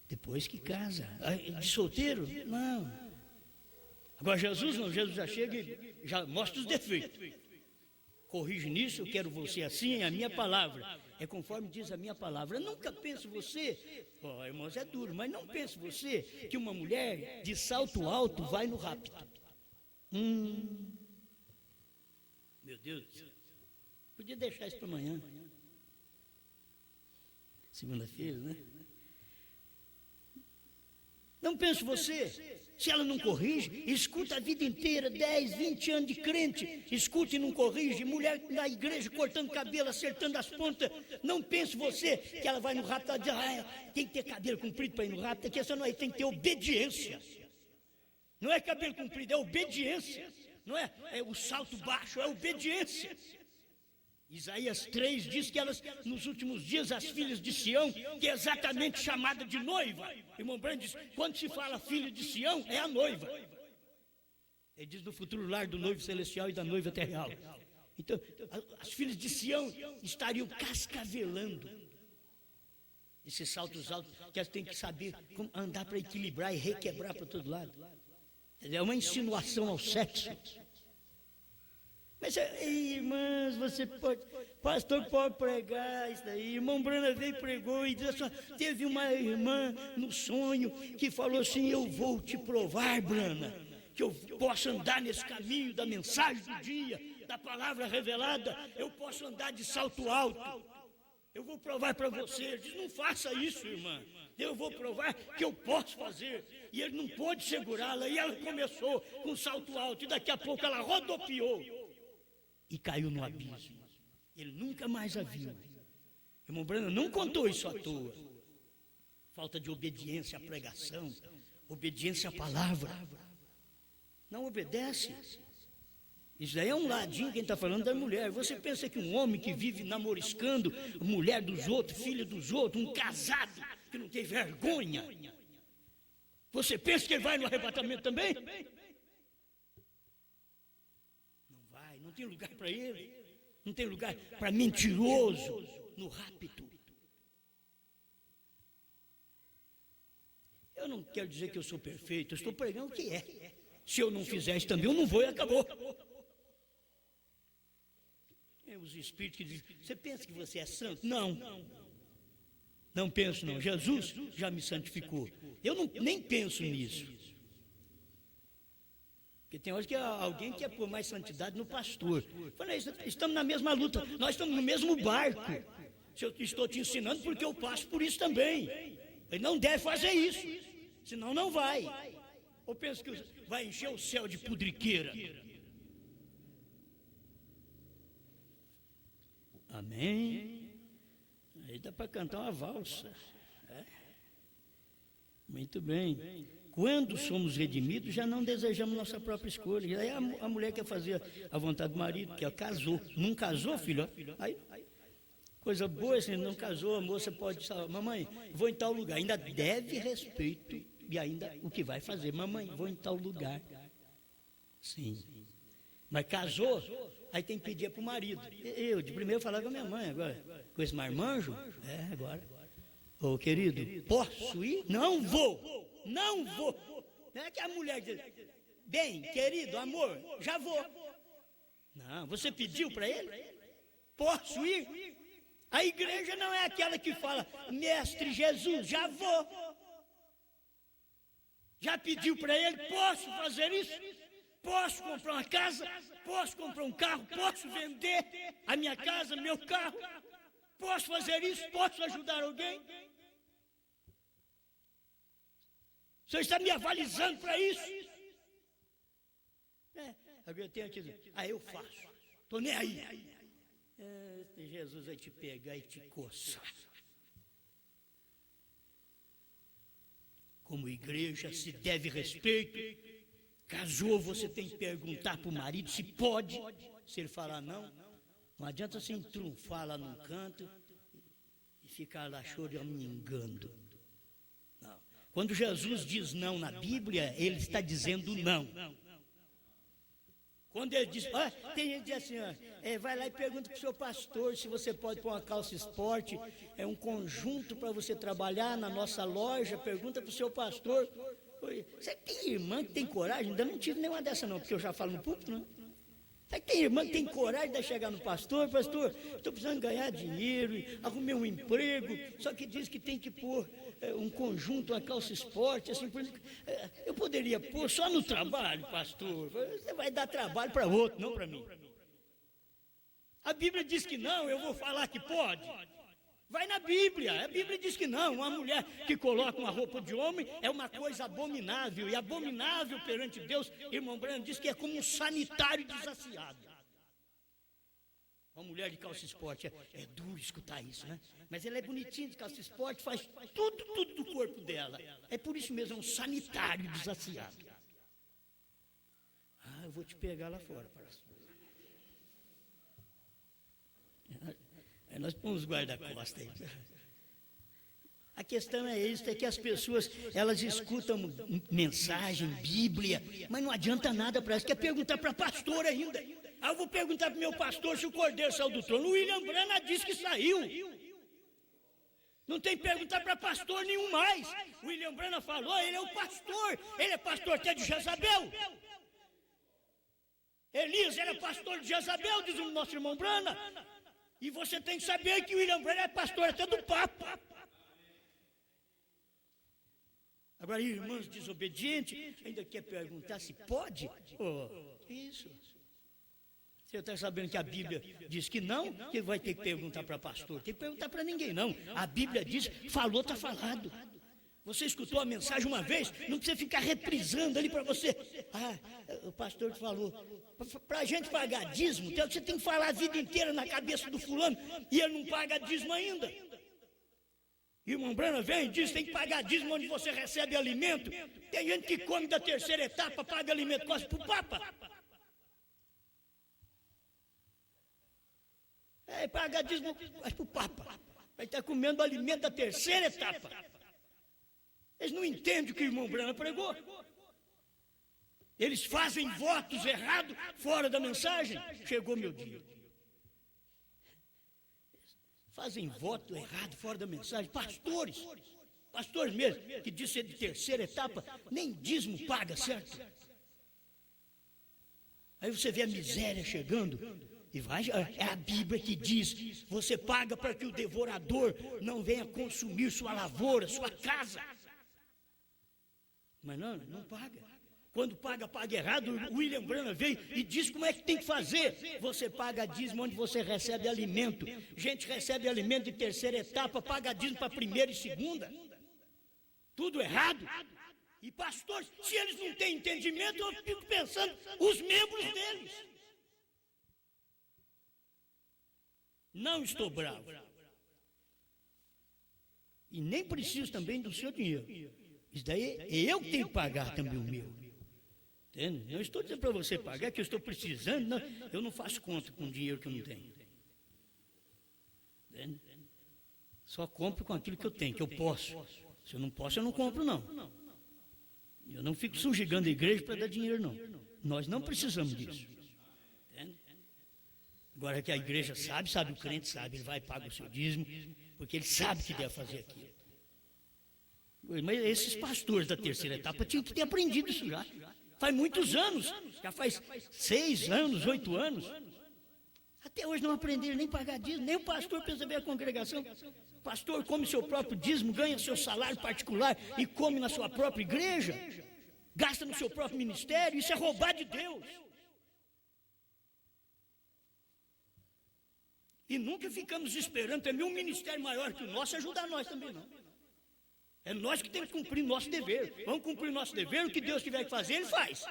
Depois que casa. De solteiro? Não. Agora Jesus não. Jesus já chega e já mostra os defeitos. Corrige nisso, eu quero você assim, a minha palavra. É conforme diz a minha palavra. Eu nunca penso você, irmãos, é duro, mas não pense você que uma mulher de salto alto vai no rapto. Meu Deus do céu. Podia deixar isso para amanhã. Segunda-feira, né? Não pense você, se ela não corrige, escuta a vida inteira, 10, 20 anos de crente, escuta e não corrige, mulher na igreja cortando cabelo, acertando as pontas. Não pense você que ela vai no rapto e diz: tem que ter cabelo comprido para ir no rapto. A questão não é, tem que ter obediência. Não é cabelo comprido, é obediência. Não é o salto baixo, é obediência. Isaías 3 diz que elas, nos últimos dias, as filhas de Sião, que é exatamente chamada de noiva. Irmão Branco diz: quando se fala filho de Sião, é a noiva. Ele diz: do futuro lar do noivo celestial e da noiva terrenal. Então, as filhas de Sião estariam cascavelando esses saltos altos, que elas têm que saber como andar para equilibrar e requebrar para todo lado. É uma insinuação ao sexo. Mas, irmãs, você pode, pastor pode pregar isso daí. Irmão Brana veio e pregou e disse assim: teve uma irmã no sonho que falou assim: eu vou te provar, Brana, que eu posso andar nesse caminho da mensagem do dia, da palavra revelada, eu posso andar de salto alto. Eu vou provar para você. Ele diz: não faça isso, irmã. Eu vou provar que eu posso fazer. E ele não pôde segurá-la. E ela começou com salto alto. E daqui a pouco ela rodopiou e caiu no abismo. Ele nunca mais a viu. Irmão Brana não contou isso à toa. Falta de obediência à pregação, obediência à palavra. Não obedece. Isso aí é um ladinho, quem está falando da mulher. Você pensa que um homem que vive namoriscando mulher dos outros, filha dos outros, um casado que não tem vergonha, você pensa que ele vai no arrebatamento também? Não tem lugar para ele, não tem lugar para mentiroso no rapto. Eu não quero dizer que eu sou perfeito, eu estou pregando o que é. Se eu não fizer isso também, eu não vou e acabou. Os espíritos que dizem: você pensa que você é santo? Não penso não. Jesus já me santificou. Eu nem penso nisso. Porque tem horas que alguém quer pôr mais santidade no pastor. Falei: estamos na mesma luta, nós estamos no mesmo barco. Se eu estou te ensinando, porque eu passo por isso também. Ele não deve fazer isso, senão não vai. Ou pensa que vai encher o céu de pudriqueira? Amém? Aí dá para cantar uma valsa. Muito bem. Quando somos redimidos, já não desejamos nossa própria escolha. Aí a mulher quer fazer a vontade do marido, que ela casou. Não casou, filho? Aí, Coisa boa, se não casou, a moça pode falar, mamãe, vou em tal lugar. Ainda deve respeito e ainda o que vai fazer. Mamãe, vou em tal lugar. Sim. Mas casou, aí tem que pedir para o marido. Eu, de primeiro, falava com a minha mãe, agora, com esse marmanjo, agora. Ô, querido, posso ir? Não vou, não vou. Não é que a mulher diz, bem, querido, amor, já vou. Não, você pediu para ele? Posso ir? A igreja não é aquela que fala, mestre Jesus, já vou. Já pediu para ele, posso fazer isso? Posso comprar uma casa? Posso comprar um carro? Posso vender a minha casa, meu carro? Posso fazer isso? Posso ajudar alguém? O senhor está me avalizando para isso? Agora eu tenho aqui, eu faço. Estou nem aí. Jesus vai te pegar e te coçar. Como igreja se deve respeito. Casou, você tem que perguntar para o marido se pode. Se ele falar não, não adianta você trunfar lá num canto e ficar lá choramingando. Não. Quando Jesus diz não na Bíblia, ele está dizendo não. Quando ele diz, tem gente que diz assim, vai lá e pergunta para o seu pastor se você pode pôr uma calça esporte, um conjunto para você trabalhar na nossa loja, pergunta para o seu pastor. Você tem irmã que tem coragem? Ainda não tive nenhuma dessa não, porque eu já falo no púlpito, não. Você tem irmã que tem coragem de chegar no pastor, estou precisando ganhar dinheiro, arrumei um emprego, só que diz que tem que pôr um conjunto, uma calça esporte, assim, por exemplo, eu poderia pôr só no trabalho, pastor, você vai dar trabalho para outro, não para mim. A Bíblia diz que não, eu vou falar que pode. Vai na Bíblia, a Bíblia diz que não, uma mulher que coloca uma roupa de homem é uma coisa abominável, e abominável perante Deus, irmão Brando, diz que é como um sanitário desaciado. Uma mulher de calça esporte, é duro escutar isso, né? Mas ela é bonitinha de calça esporte, faz tudo do corpo dela, é por isso mesmo, é um sanitário desaciado. Eu vou te pegar lá fora, pastor. Nós pomos guarda-costas aí. A questão é isso, é que as pessoas, elas escutam mensagem, Bíblia, mas não adianta nada para elas, quer perguntar para pastor ainda. Eu vou perguntar para o meu pastor se o cordeiro saiu do trono. O William Branham disse que saiu. Não tem que perguntar para pastor nenhum mais. O William Branham falou, ele é o pastor, ele é pastor até de Jezabel. Elias era pastor de Jezabel, diz o nosso irmão Branham. E você tem que saber que o William Branham é pastor até do Papa. Agora, irmãos desobedientes, ainda quer perguntar se pode? Isso. Você está sabendo que a Bíblia diz que não, que vai ter que perguntar para pastor. Tem que perguntar para ninguém, não. A Bíblia diz, falou, está falado. Você escutou a mensagem uma vez, não precisa ficar reprisando ali para você. O pastor falou, para a gente pagar dízimo, você tem que falar a vida inteira na cabeça do fulano, e ele não paga dízimo ainda. Irmão Branham vem e diz, tem que pagar dízimo onde você recebe alimento. Tem gente que come da terceira etapa, paga alimento quase para o Papa. Paga dízimo quase para o Papa. Vai estar comendo alimento da terceira etapa. Eles não entendem o que o irmão Branham pregou. Eles fazem votos errados fora da mensagem. Chegou meu dia. Fazem voto errado fora da mensagem. Pastores mesmo, que diz ser de terceira etapa, nem dízimo paga, certo? Aí você vê a miséria chegando. E é a Bíblia que diz, você paga para que o devorador não venha consumir sua lavoura, sua casa. Mas não paga. Quando paga errado. O William Branham veio e diz como é que tem que fazer. Você paga dízimo onde você recebe alimento. Gente recebe alimento de terceira etapa, paga dízimo para primeira e segunda. Tudo errado. E pastores, se eles não têm entendimento, eu fico pensando, os membros deles. Não estou bravo. E nem preciso também do seu dinheiro. Isso daí é eu que tenho que pagar também o meu. Entende? Não estou dizendo para você pagar, que eu estou precisando. Não, eu não faço conta com dinheiro que eu não tenho. Entende? Só compro com aquilo que eu tenho, que eu posso. Se eu não posso, eu não compro, não. Eu não fico sujigando a igreja para dar dinheiro, não. Nós não precisamos disso. Entende? Agora que a igreja sabe, o crente sabe, ele vai e paga o seu dízimo, porque ele sabe que deve fazer aquilo. Mas esses pastores da terceira etapa tinham que ter aprendido isso já. Faz muitos anos, já faz 6 anos, 8 anos. Até hoje não aprenderam nem pagar dízimo, nem o pastor pensa bem a congregação. O pastor come seu próprio dízimo, ganha seu salário particular e come na sua própria igreja, gasta no seu próprio ministério, isso é roubar de Deus. E nunca ficamos esperando também um ministério maior que o nosso ajudar nós também, não. É nós que temos que cumprir nosso dever. Vamos cumprir nosso dever, o que Deus tiver que fazer, Ele faz.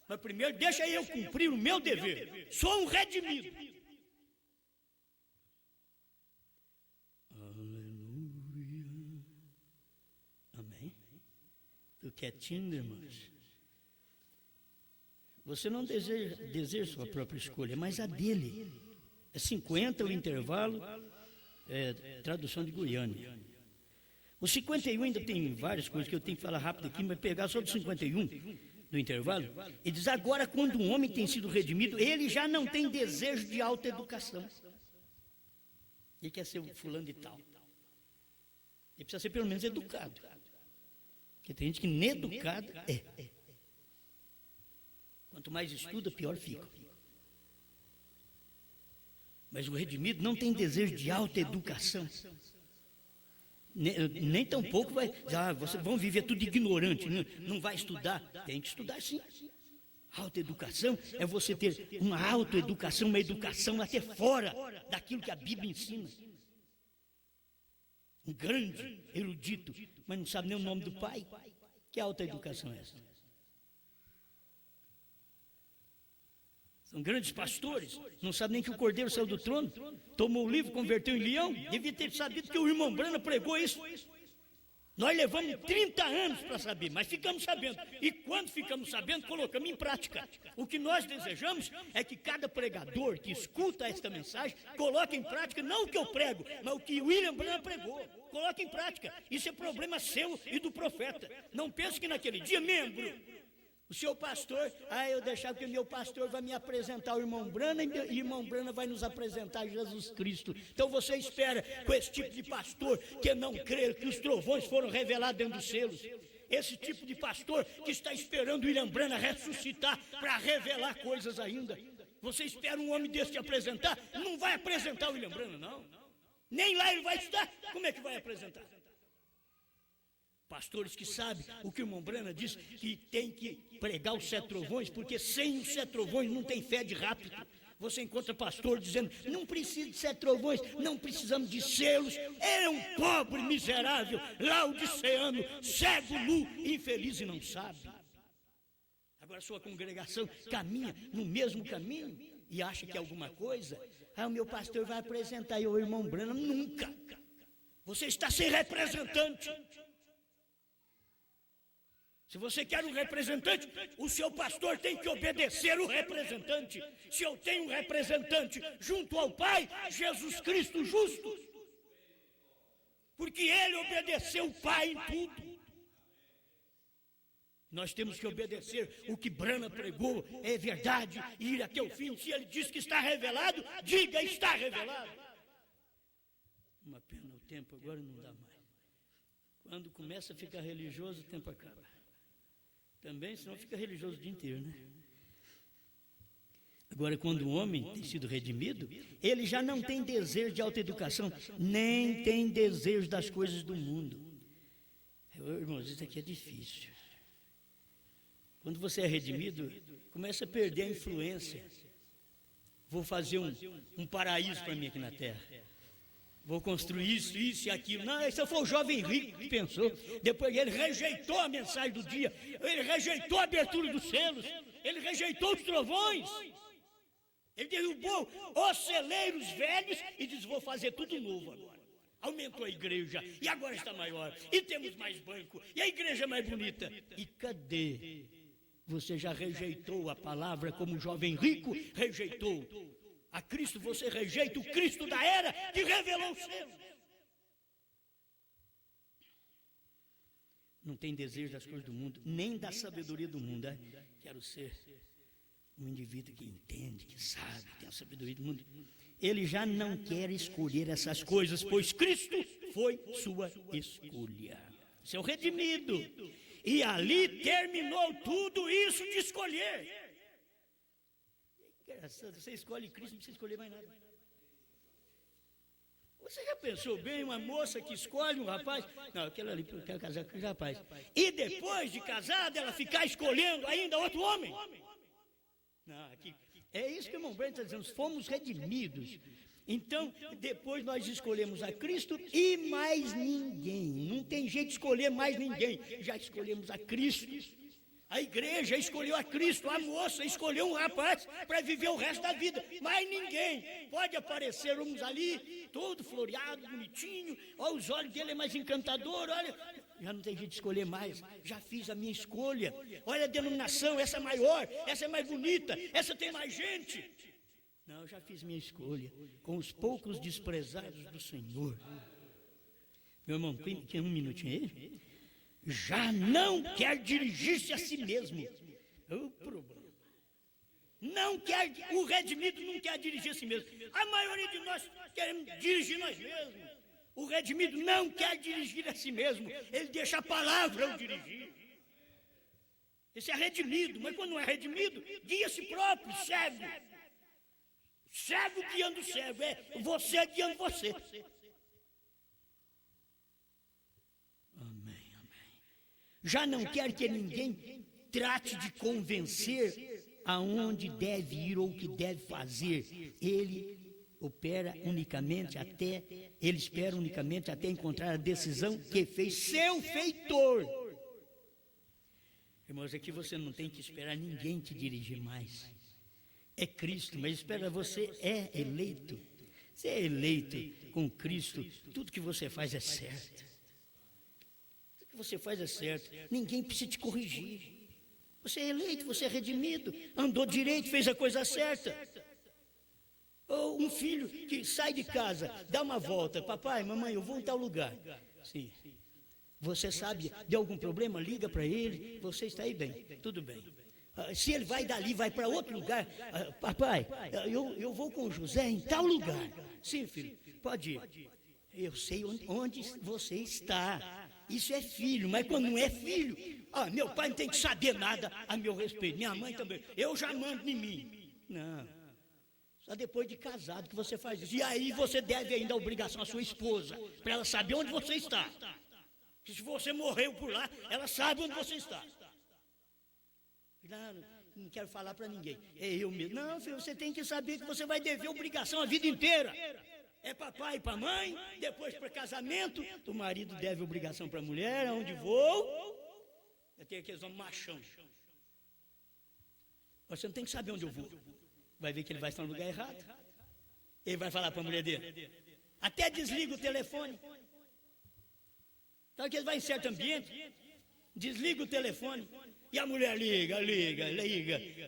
Mas primeiro deixa eu cumprir o meu dever. Sou um redimido. Aleluia. Amém? Tô quietinho, irmãos. Você não deseja sua própria escolha, mas a dele. É 50 o intervalo, tradução de Goiânia. O 51 ainda tem várias coisas que eu tenho que falar rápido aqui, mas pegar só do 51 do intervalo. Ele diz: agora, quando um homem tem sido redimido, ele já não tem desejo de alta educação. Ele quer ser fulano de tal. Ele precisa ser pelo menos educado. Porque tem gente que nem educado é. Quanto mais estuda, pior fica. Mas o redimido não tem desejo de alta educação. Nem tampouco vai, vocês vão viver tudo ignorante, não vai estudar. Tem que estudar sim. Alta educação é você ter uma autoeducação, uma educação até fora daquilo que a Bíblia ensina. Um grande erudito, mas não sabe nem o nome do pai. Que alta educação é essa? São grandes pastores, não sabem nem que o cordeiro saiu do trono, tomou o livro, converteu em leão, devia ter sabido que o irmão Brana pregou isso. Nós levamos 30 anos para saber, mas ficamos sabendo. E quando ficamos sabendo, colocamos em prática. O que nós desejamos é que cada pregador que escuta esta mensagem coloque em prática, não o que eu prego, mas o que William Brana pregou. Coloque em prática. Isso é problema seu e do profeta. Não pense que naquele dia, membro, o seu pastor, eu deixar que o meu pastor vai me apresentar o irmão Brana e o irmão Brana vai nos apresentar Jesus Cristo. Então você espera com esse tipo de pastor que não crê que os trovões foram revelados dentro dos selos. Esse tipo de pastor que está esperando o William Brana ressuscitar para revelar coisas ainda. Você espera um homem desse te apresentar? Não vai apresentar o William Brana, não. Nem lá ele vai estar. Como é que vai apresentar? Pastores que sabem o que o irmão Brana diz, que tem que pregar os 7 trovões, porque sem os 7 trovões não tem fé de rápido. Você encontra pastor dizendo: não precisa de 7 trovões, não precisamos de selos. É um pobre miserável, laodiceano, cego, nu, infeliz e não sabe. Agora sua congregação caminha no mesmo caminho e acha que é alguma coisa. O meu pastor vai apresentar e o irmão Brana nunca. Você está sem representante. Se você quer um representante, o seu pastor tem que obedecer o representante. Se eu tenho um representante junto ao Pai, Jesus Cristo justo, porque ele obedeceu o Pai em tudo. Nós temos que obedecer o que Brana pregou, é verdade, e ir até o fim. Se ele diz que está revelado, diga: está revelado. Uma pena, o tempo agora não dá mais. Quando começa a ficar religioso, o tempo acaba. Também, senão fica religioso o dia inteiro, né? Agora, quando um homem tem sido redimido, ele já não tem desejo de autoeducação, nem tem desejo das coisas do mundo. Irmãos, isso aqui é difícil. Quando você é redimido, começa a perder a influência. Vou fazer um paraíso para mim aqui na terra. Vou construir isso e aquilo. Não, esse foi o jovem rico que pensou. Depois ele rejeitou a mensagem do dia. Ele rejeitou a abertura dos selos. Ele rejeitou os trovões. Ele derrubou os celeiros velhos e disse: vou fazer tudo novo agora. Aumentou a igreja e agora está maior. E temos mais banco. E a igreja é mais bonita. E cadê? Você já rejeitou a palavra como o jovem rico rejeitou a Cristo, você rejeita o Cristo da era que revelou o seu. Não tem desejo das coisas do mundo, nem da sabedoria do mundo. Quero ser um indivíduo que entende, que sabe, que tem a sabedoria do mundo. Ele já não quer escolher essas coisas, pois Cristo foi sua escolha. Seu redimido. E ali terminou tudo isso de escolher. Engraçado, você escolhe Cristo, não precisa escolher mais nada. Você já pensou bem, uma moça que escolhe um rapaz? Não, aquela ali, eu quero casar com aquele rapaz. E depois de casada, ela ficar escolhendo ainda outro homem? Não, aqui, é isso que o irmão Breno está dizendo, fomos redimidos. Então, depois nós escolhemos a Cristo e mais ninguém. Não tem jeito de escolher mais ninguém. Já escolhemos a Cristo. A igreja escolheu a Cristo, a moça escolheu um rapaz para viver o resto da vida. Mais ninguém. Pode aparecer uns ali, todo floreado, bonitinho. Olha, os olhos dele é mais encantador, olha. Já não tem jeito de escolher mais. Já fiz a minha escolha. Olha a denominação, essa é maior, essa é mais bonita, essa tem mais gente. Não, eu já fiz minha escolha com os poucos desprezados do Senhor. Meu irmão, tem um minutinho aí? Já não quer dirigir-se a si mesmo. O problema. Não quer, o redimido não quer dirigir a si mesmo. A maioria de nós queremos dirigir nós mesmos. O redimido não quer dirigir a si mesmo. Ele deixa a palavra o dirigir. Esse é redimido, mas quando não é redimido, guia a si próprio, cego. Cego guiando o cego, é você guiando você. Amém, amém. Já não quer que ninguém trate de convencer aonde deve ir ou o que deve fazer. Ele espera unicamente até encontrar a decisão que fez seu feitor. Irmãos, aqui você não tem que esperar ninguém te dirigir mais. É Cristo, mas espera, você é eleito. Você é eleito com Cristo, tudo que você faz é certo. Tudo que você faz é certo. Ninguém precisa te corrigir. Você é eleito, você é redimido, andou direito, fez a coisa certa. Ou um filho que sai de casa, dá uma volta, papai, mamãe, eu vou em tal lugar. Sim. Você sabe de algum problema, liga para ele, você está aí bem, tudo bem. Se ele vai dali, vai para outro lugar, papai, eu vou com o José em tal lugar. Sim, filho, pode ir. Eu sei onde você está. Isso é filho, mas quando não é filho, meu pai não tem que saber nada a meu respeito, minha mãe também. Eu já mando em mim. Não. Só depois de casado que você faz isso. E aí você deve ainda a obrigação à sua esposa, para ela saber onde você está. Porque se você morreu por lá, ela sabe onde você está. Não quero falar para ninguém. É eu mesmo. Não, filho, você tem que saber que você vai dever obrigação a vida inteira. É para pai e para mãe, depois para casamento. O marido deve obrigação para a mulher, aonde vou. Eu tenho aqueles homens machão. Você não tem que saber onde eu vou. Vai ver que ele vai estar no lugar errado. Ele vai falar para a mulher dele. Até desliga o telefone. Sabe que ele vai em certo ambiente, desliga o telefone. E a mulher liga.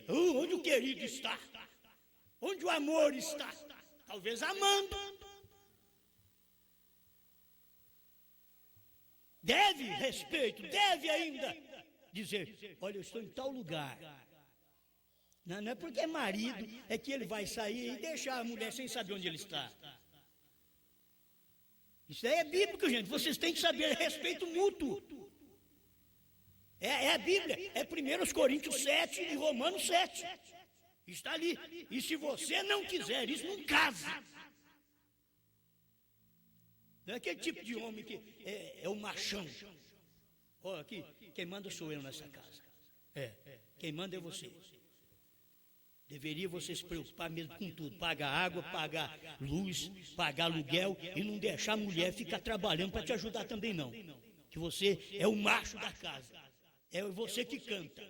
Onde o querido está? Onde o amor está? Talvez amando. Deve respeito, deve ainda dizer, olha, eu estou em tal lugar. Não é porque é marido, é que ele vai sair e deixar a mulher sem saber onde ele está. Isso aí é bíblico, gente. Vocês têm que saber respeito mútuo. É a Bíblia, é 1 Coríntios 7 e Romanos 7. Está ali. E se você não quiser isso, não case. Não é aquele tipo de homem que é o machão. Olha aqui, quem manda sou eu nessa casa. Quem manda é você. Deveria você se preocupar mesmo com tudo. Pagar água, pagar luz, pagar aluguel e não deixar a mulher ficar trabalhando para te ajudar também não. Que você é o macho da casa. É você que canta.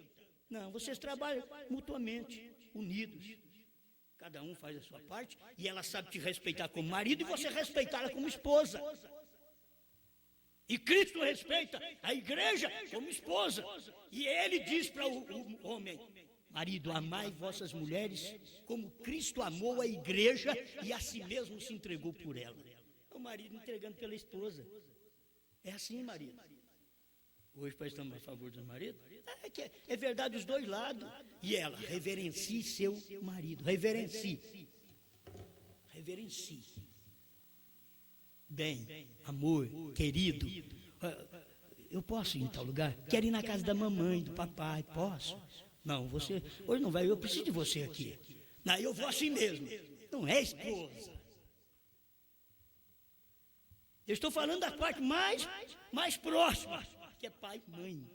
Não, vocês trabalham mutuamente, unidos. Cada um faz a sua parte e ela sabe te respeitar como marido e você respeitá-la como esposa. E Cristo respeita a igreja como esposa. E ele diz para o homem, Marido, amai vossas mulheres como Cristo amou a igreja e a si mesmo se entregou por ela. O marido entregando pela esposa. É assim, marido. Hoje nós estamos a favor dos maridos. É verdade os dois lados. E ela, reverencie seu marido. Reverencie. Reverencie. Bem, amor, querido. Eu posso ir em tal lugar? Quero ir na casa da mamãe, do papai. Posso? Não, você hoje não vai. Eu preciso de você aqui. Não, eu vou assim mesmo. Não é esposa. Eu estou falando da parte mais próxima, que é pai e mãe.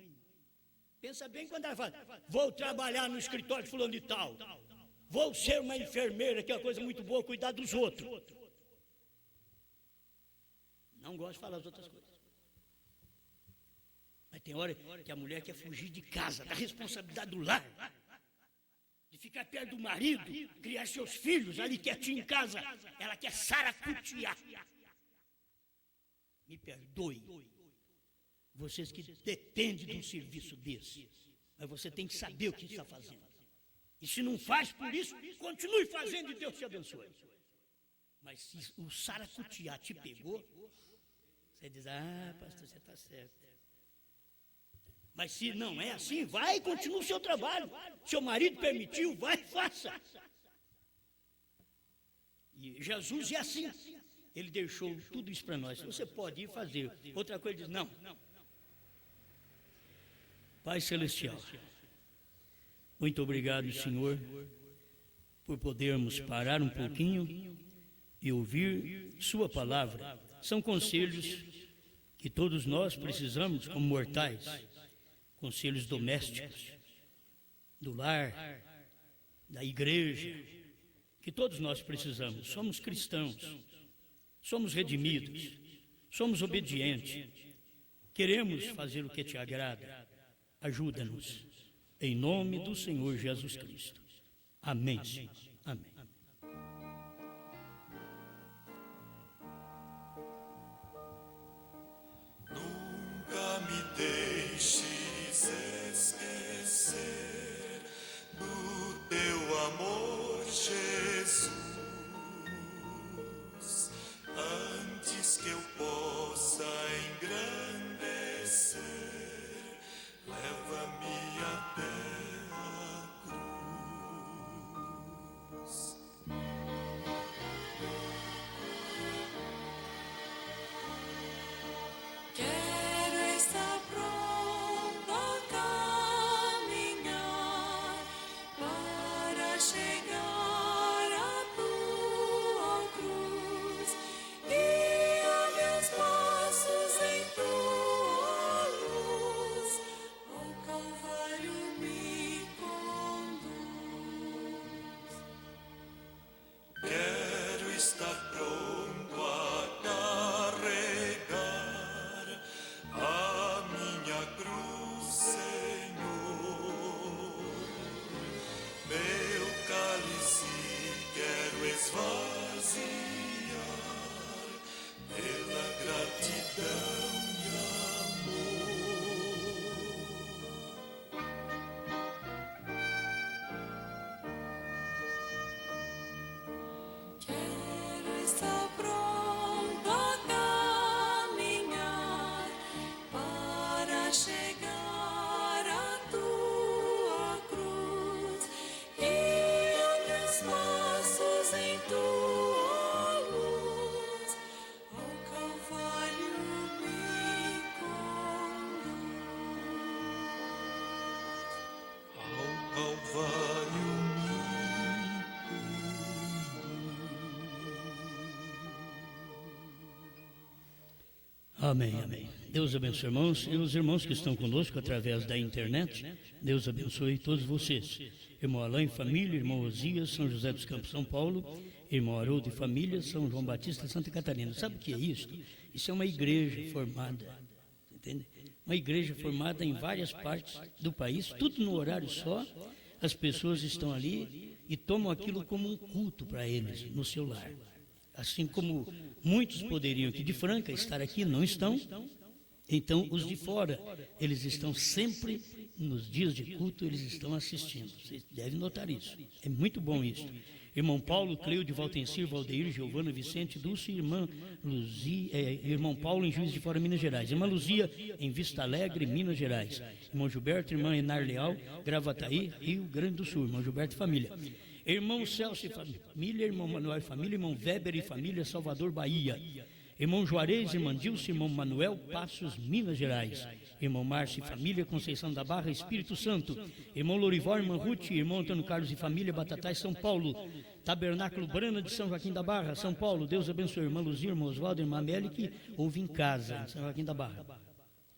Pensa bem quando ela fala, vou trabalhar no escritório de fulano de tal, vou ser uma enfermeira, que é uma coisa muito boa, cuidar dos outros. Não gosto de falar as outras coisas. Mas tem hora que a mulher quer fugir de casa, da responsabilidade do lar, de ficar perto do marido, criar seus filhos ali quietinho em casa. Ela quer saracutear. Me perdoe, vocês que dependem de um serviço desse, mas você tem que saber o que está fazendo. E se não faz por isso, continue fazendo e Deus te abençoe. Mas se o saracutear te pegou, você diz, pastor, você está certo. Mas se não é assim, vai e continue o seu trabalho. Seu marido permitiu, vai e faça. E Jesus é assim. Ele deixou tudo isso para nós. Você pode ir fazer. Outra coisa diz, não. Pai Celestial, muito obrigado, Senhor, por podermos parar um pouquinho e ouvir Sua palavra. São conselhos que todos nós precisamos como mortais. Conselhos domésticos, do lar, da igreja, que todos nós precisamos. Somos cristãos. Somos redimidos, somos obedientes, queremos fazer o que te agrada. Ajuda-nos, em nome do Senhor Jesus Cristo. Amém. Amém. Nunca me deixes esquecer do teu amor, Jesus. Antes que eu possa engrandecer, leva-me até a cruz. Quero estar pronto a caminhar para chegar à tua cruz. Guia meus passos em tua luz, ao Calvário me conduz. Quero estar pronto a carregar a minha cruz, Senhor. Meu cálice quero esvaziar pela gratidão e amor. Quero estar pronto a caminhar para chegar à tua cruz. Guia meus passos em tua luz, ao Calvário me conduz. Ao Calvário Amém, amém. Deus abençoe, irmãos, e os irmãos que estão conosco através da internet. Deus abençoe todos vocês. Irmão Alain, família, irmão Osias, São José dos Campos, São Paulo, irmão Haroldo e família, São João Batista, Santa Catarina. Sabe o que é isso? Isso é uma igreja formada, entende? Uma igreja formada em várias partes do país, tudo no horário só. As pessoas estão ali e tomam aquilo como um culto para eles, no seu lar. Assim como muitos poderiam aqui de Franca estar aqui, não estão. Então, os de fora, eles estão sempre nos dias de culto, eles estão assistindo. Vocês devem notar isso. É muito bom isso. Irmão Paulo, Cleude, Valtencir, Valdeir, Giovana, Vicente, Dulce, irmã Luzia, irmão Paulo em Juiz de Fora, Minas Gerais. Irmã Luzia em Vista Alegre, Minas Gerais. Irmão Gilberto, irmã Enar Leal, Gravataí, Rio Grande do Sul. Irmão Gilberto e família. Irmão Celso e família, irmão Manuel e família, irmão Weber e família, Salvador, Bahia. Irmão Juarez, irmão Dilce, irmão Manuel, Passos, Minas Gerais. Irmão Márcio e família, Conceição da Barra, Espírito Santo. Irmão Lorival, irmã Ruth, irmão Antônio Carlos e família, Batatais, São Paulo. Tabernáculo Brana de São Joaquim da Barra, São Paulo. Deus abençoe. Irmã Luzia, irmão Oswaldo, irmã Amélia, que ouve em casa, em São Joaquim da Barra.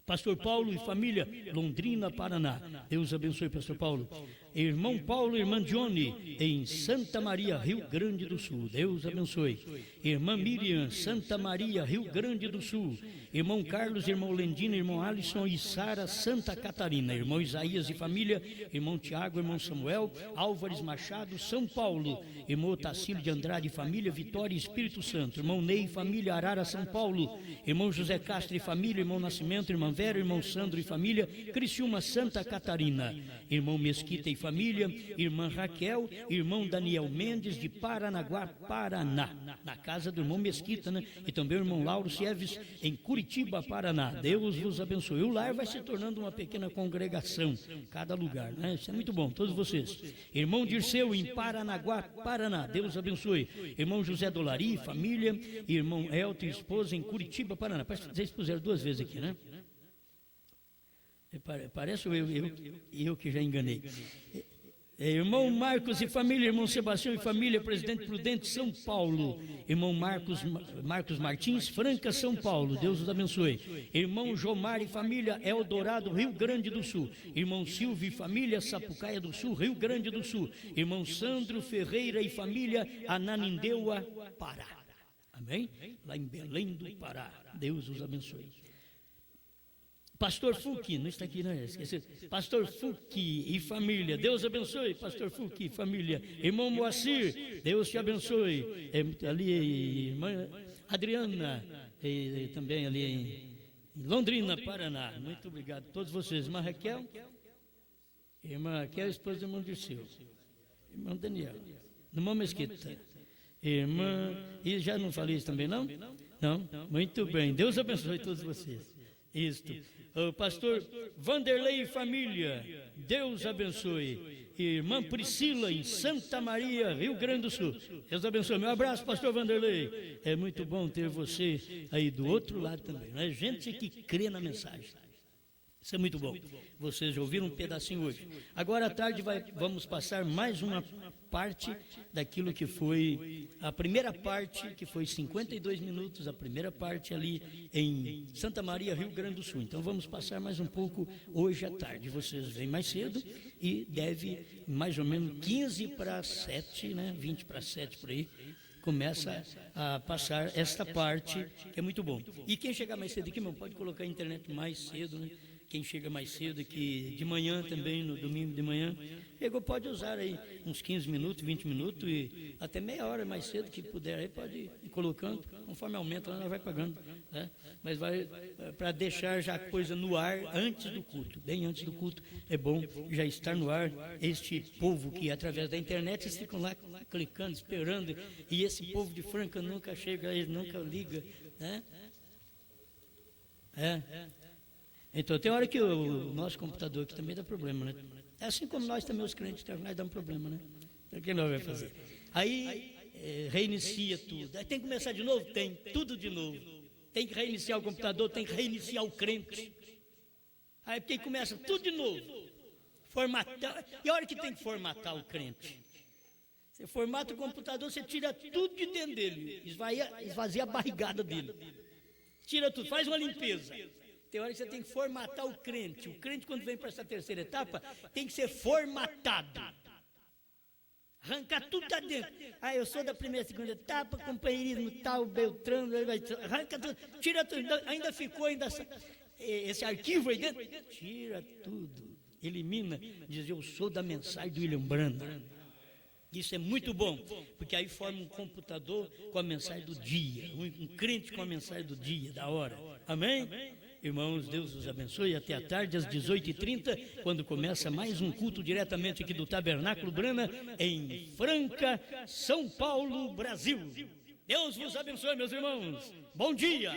Pastor Paulo e família, Londrina, Paraná. Deus abençoe, Pastor Paulo. Irmão Paulo e irmã Johnny, em Santa Maria, Rio Grande do Sul. Deus abençoe. Irmã Miriam, Santa Maria, Rio Grande do Sul. Irmão Carlos, irmão Lendino, irmão Alisson e Sara, Santa Catarina. Irmão Isaías e família, irmão Tiago, irmão Samuel, Álvares Machado, São Paulo. Irmão Otacílio de Andrade e família, Vitória e Espírito Santo. Irmão Ney e família, Arara, São Paulo. Irmão José Castro e família, irmão Nascimento, irmã Vera, irmão Sandro e família, Criciúma, Santa Catarina. Irmão Mesquita e família, irmã Raquel, irmão Daniel Mendes de Paranaguá, Paraná, na casa do irmão Mesquita, né? E também o irmão Lauro Sieves em Curitiba, Paraná. Deus vos abençoe. O lar vai se tornando uma pequena congregação, cada lugar, né? Isso é muito bom, todos vocês. Irmão Dirceu em Paranaguá, Paraná. Deus abençoe. Irmão José Dolari, família, irmão Elton e esposa em Curitiba, Paraná. Parece que vocês puseram duas vezes aqui, né? Parece eu que já enganei. Irmão Marcos e família, irmão Sebastião e família, Presidente Prudente, São Paulo. Irmão Marcos Martins, Franca, São Paulo. Deus os abençoe. Irmão Jomar e família, Eldorado, Rio Grande do Sul. Irmão Silvio e família, Sapucaia do Sul, Rio Grande do Sul. Irmão Sandro Ferreira e família, Ananindeua, Pará. Amém? Lá em Belém do Pará. Deus os abençoe. Pastor Fuki, não está aqui, não é? Esqueci. Pastor Fuki e família, Deus abençoe. Pastor Fuki e família. Irmão Moacir, Deus te abençoe. Ali, irmã Adriana, também ali em Londrina, Paraná. Muito obrigado a todos vocês. Irmã Raquel, esposa do irmão Dirceu. Irmão Daniel, irmão Mesquita. Irmã, e já não falei isso também, não? Não? Muito bem. Deus abençoe todos vocês. Isto. O pastor Vanderlei e família, Deus abençoe. Irmã Priscila, em Santa Maria, Rio Grande do Sul. Deus abençoe. Meu abraço, pastor Vanderlei. É muito bom ter você aí do outro lado também. Né? Gente que crê na mensagem. Isso é muito bom. Vocês já ouviram um pedacinho hoje. Agora à tarde vamos passar mais uma parte daquilo que foi a primeira parte, que foi 52 minutos, a primeira parte ali em Santa Maria, Rio Grande do Sul. Então vamos passar mais um pouco hoje à tarde. Vocês vêm mais cedo e deve mais ou menos 15 para 7, né? 20 para 7 por aí. Começa a passar esta parte, que é muito bom. E quem chegar mais cedo aqui, irmão, pode colocar a internet mais cedo, né? Quem chega mais cedo aqui, de manhã também, no domingo de manhã, pode usar aí uns 15 minutos, 20 minutos e até meia hora mais cedo que puder, aí pode ir colocando, conforme aumenta, ela vai pagando, né? Mas vai para deixar já a coisa no ar antes do culto, bem antes do culto, é bom já estar no ar. Este povo que através da internet eles ficam lá clicando, esperando, e esse povo de Franca nunca chega, eles nunca liga, né? Então, tem hora que o nosso computador aqui também dá problema, né? É assim como nós também, os crentes, nós damos problema, né? Então, o que nós vamos fazer? Aí, reinicia tudo. Aí tem que começar de novo? Tem, tudo de novo. Tem que reiniciar o computador, tem que reiniciar o crente. Aí tem que começa tudo de novo. Formatar. E a hora que tem que formatar o crente? Você formata o computador, você tira tudo de dentro dele, esvazia a barrigada dele. Tira tudo, faz uma limpeza. Tem hora que você tem que formatar o crente. O crente, quando vem para essa terceira etapa, tem que ser formatado. Arrancar tudo da dentro. Eu sou da primeira, segunda etapa, companheirismo tal, Beltrano, arranca tudo, tira tudo. Ainda ficou, esse arquivo aí dentro. Tira tudo, elimina. Diz, eu sou da mensagem do William Branham. Isso é muito bom, porque aí forma um computador com a mensagem do dia, um crente com a mensagem do dia, da hora. Amém? Irmãos, Deus os abençoe. Até a tarde, às 18h30, quando começa mais um culto diretamente aqui do Tabernáculo Brana, em Franca, São Paulo, Brasil. Deus vos abençoe, meus irmãos. Bom dia!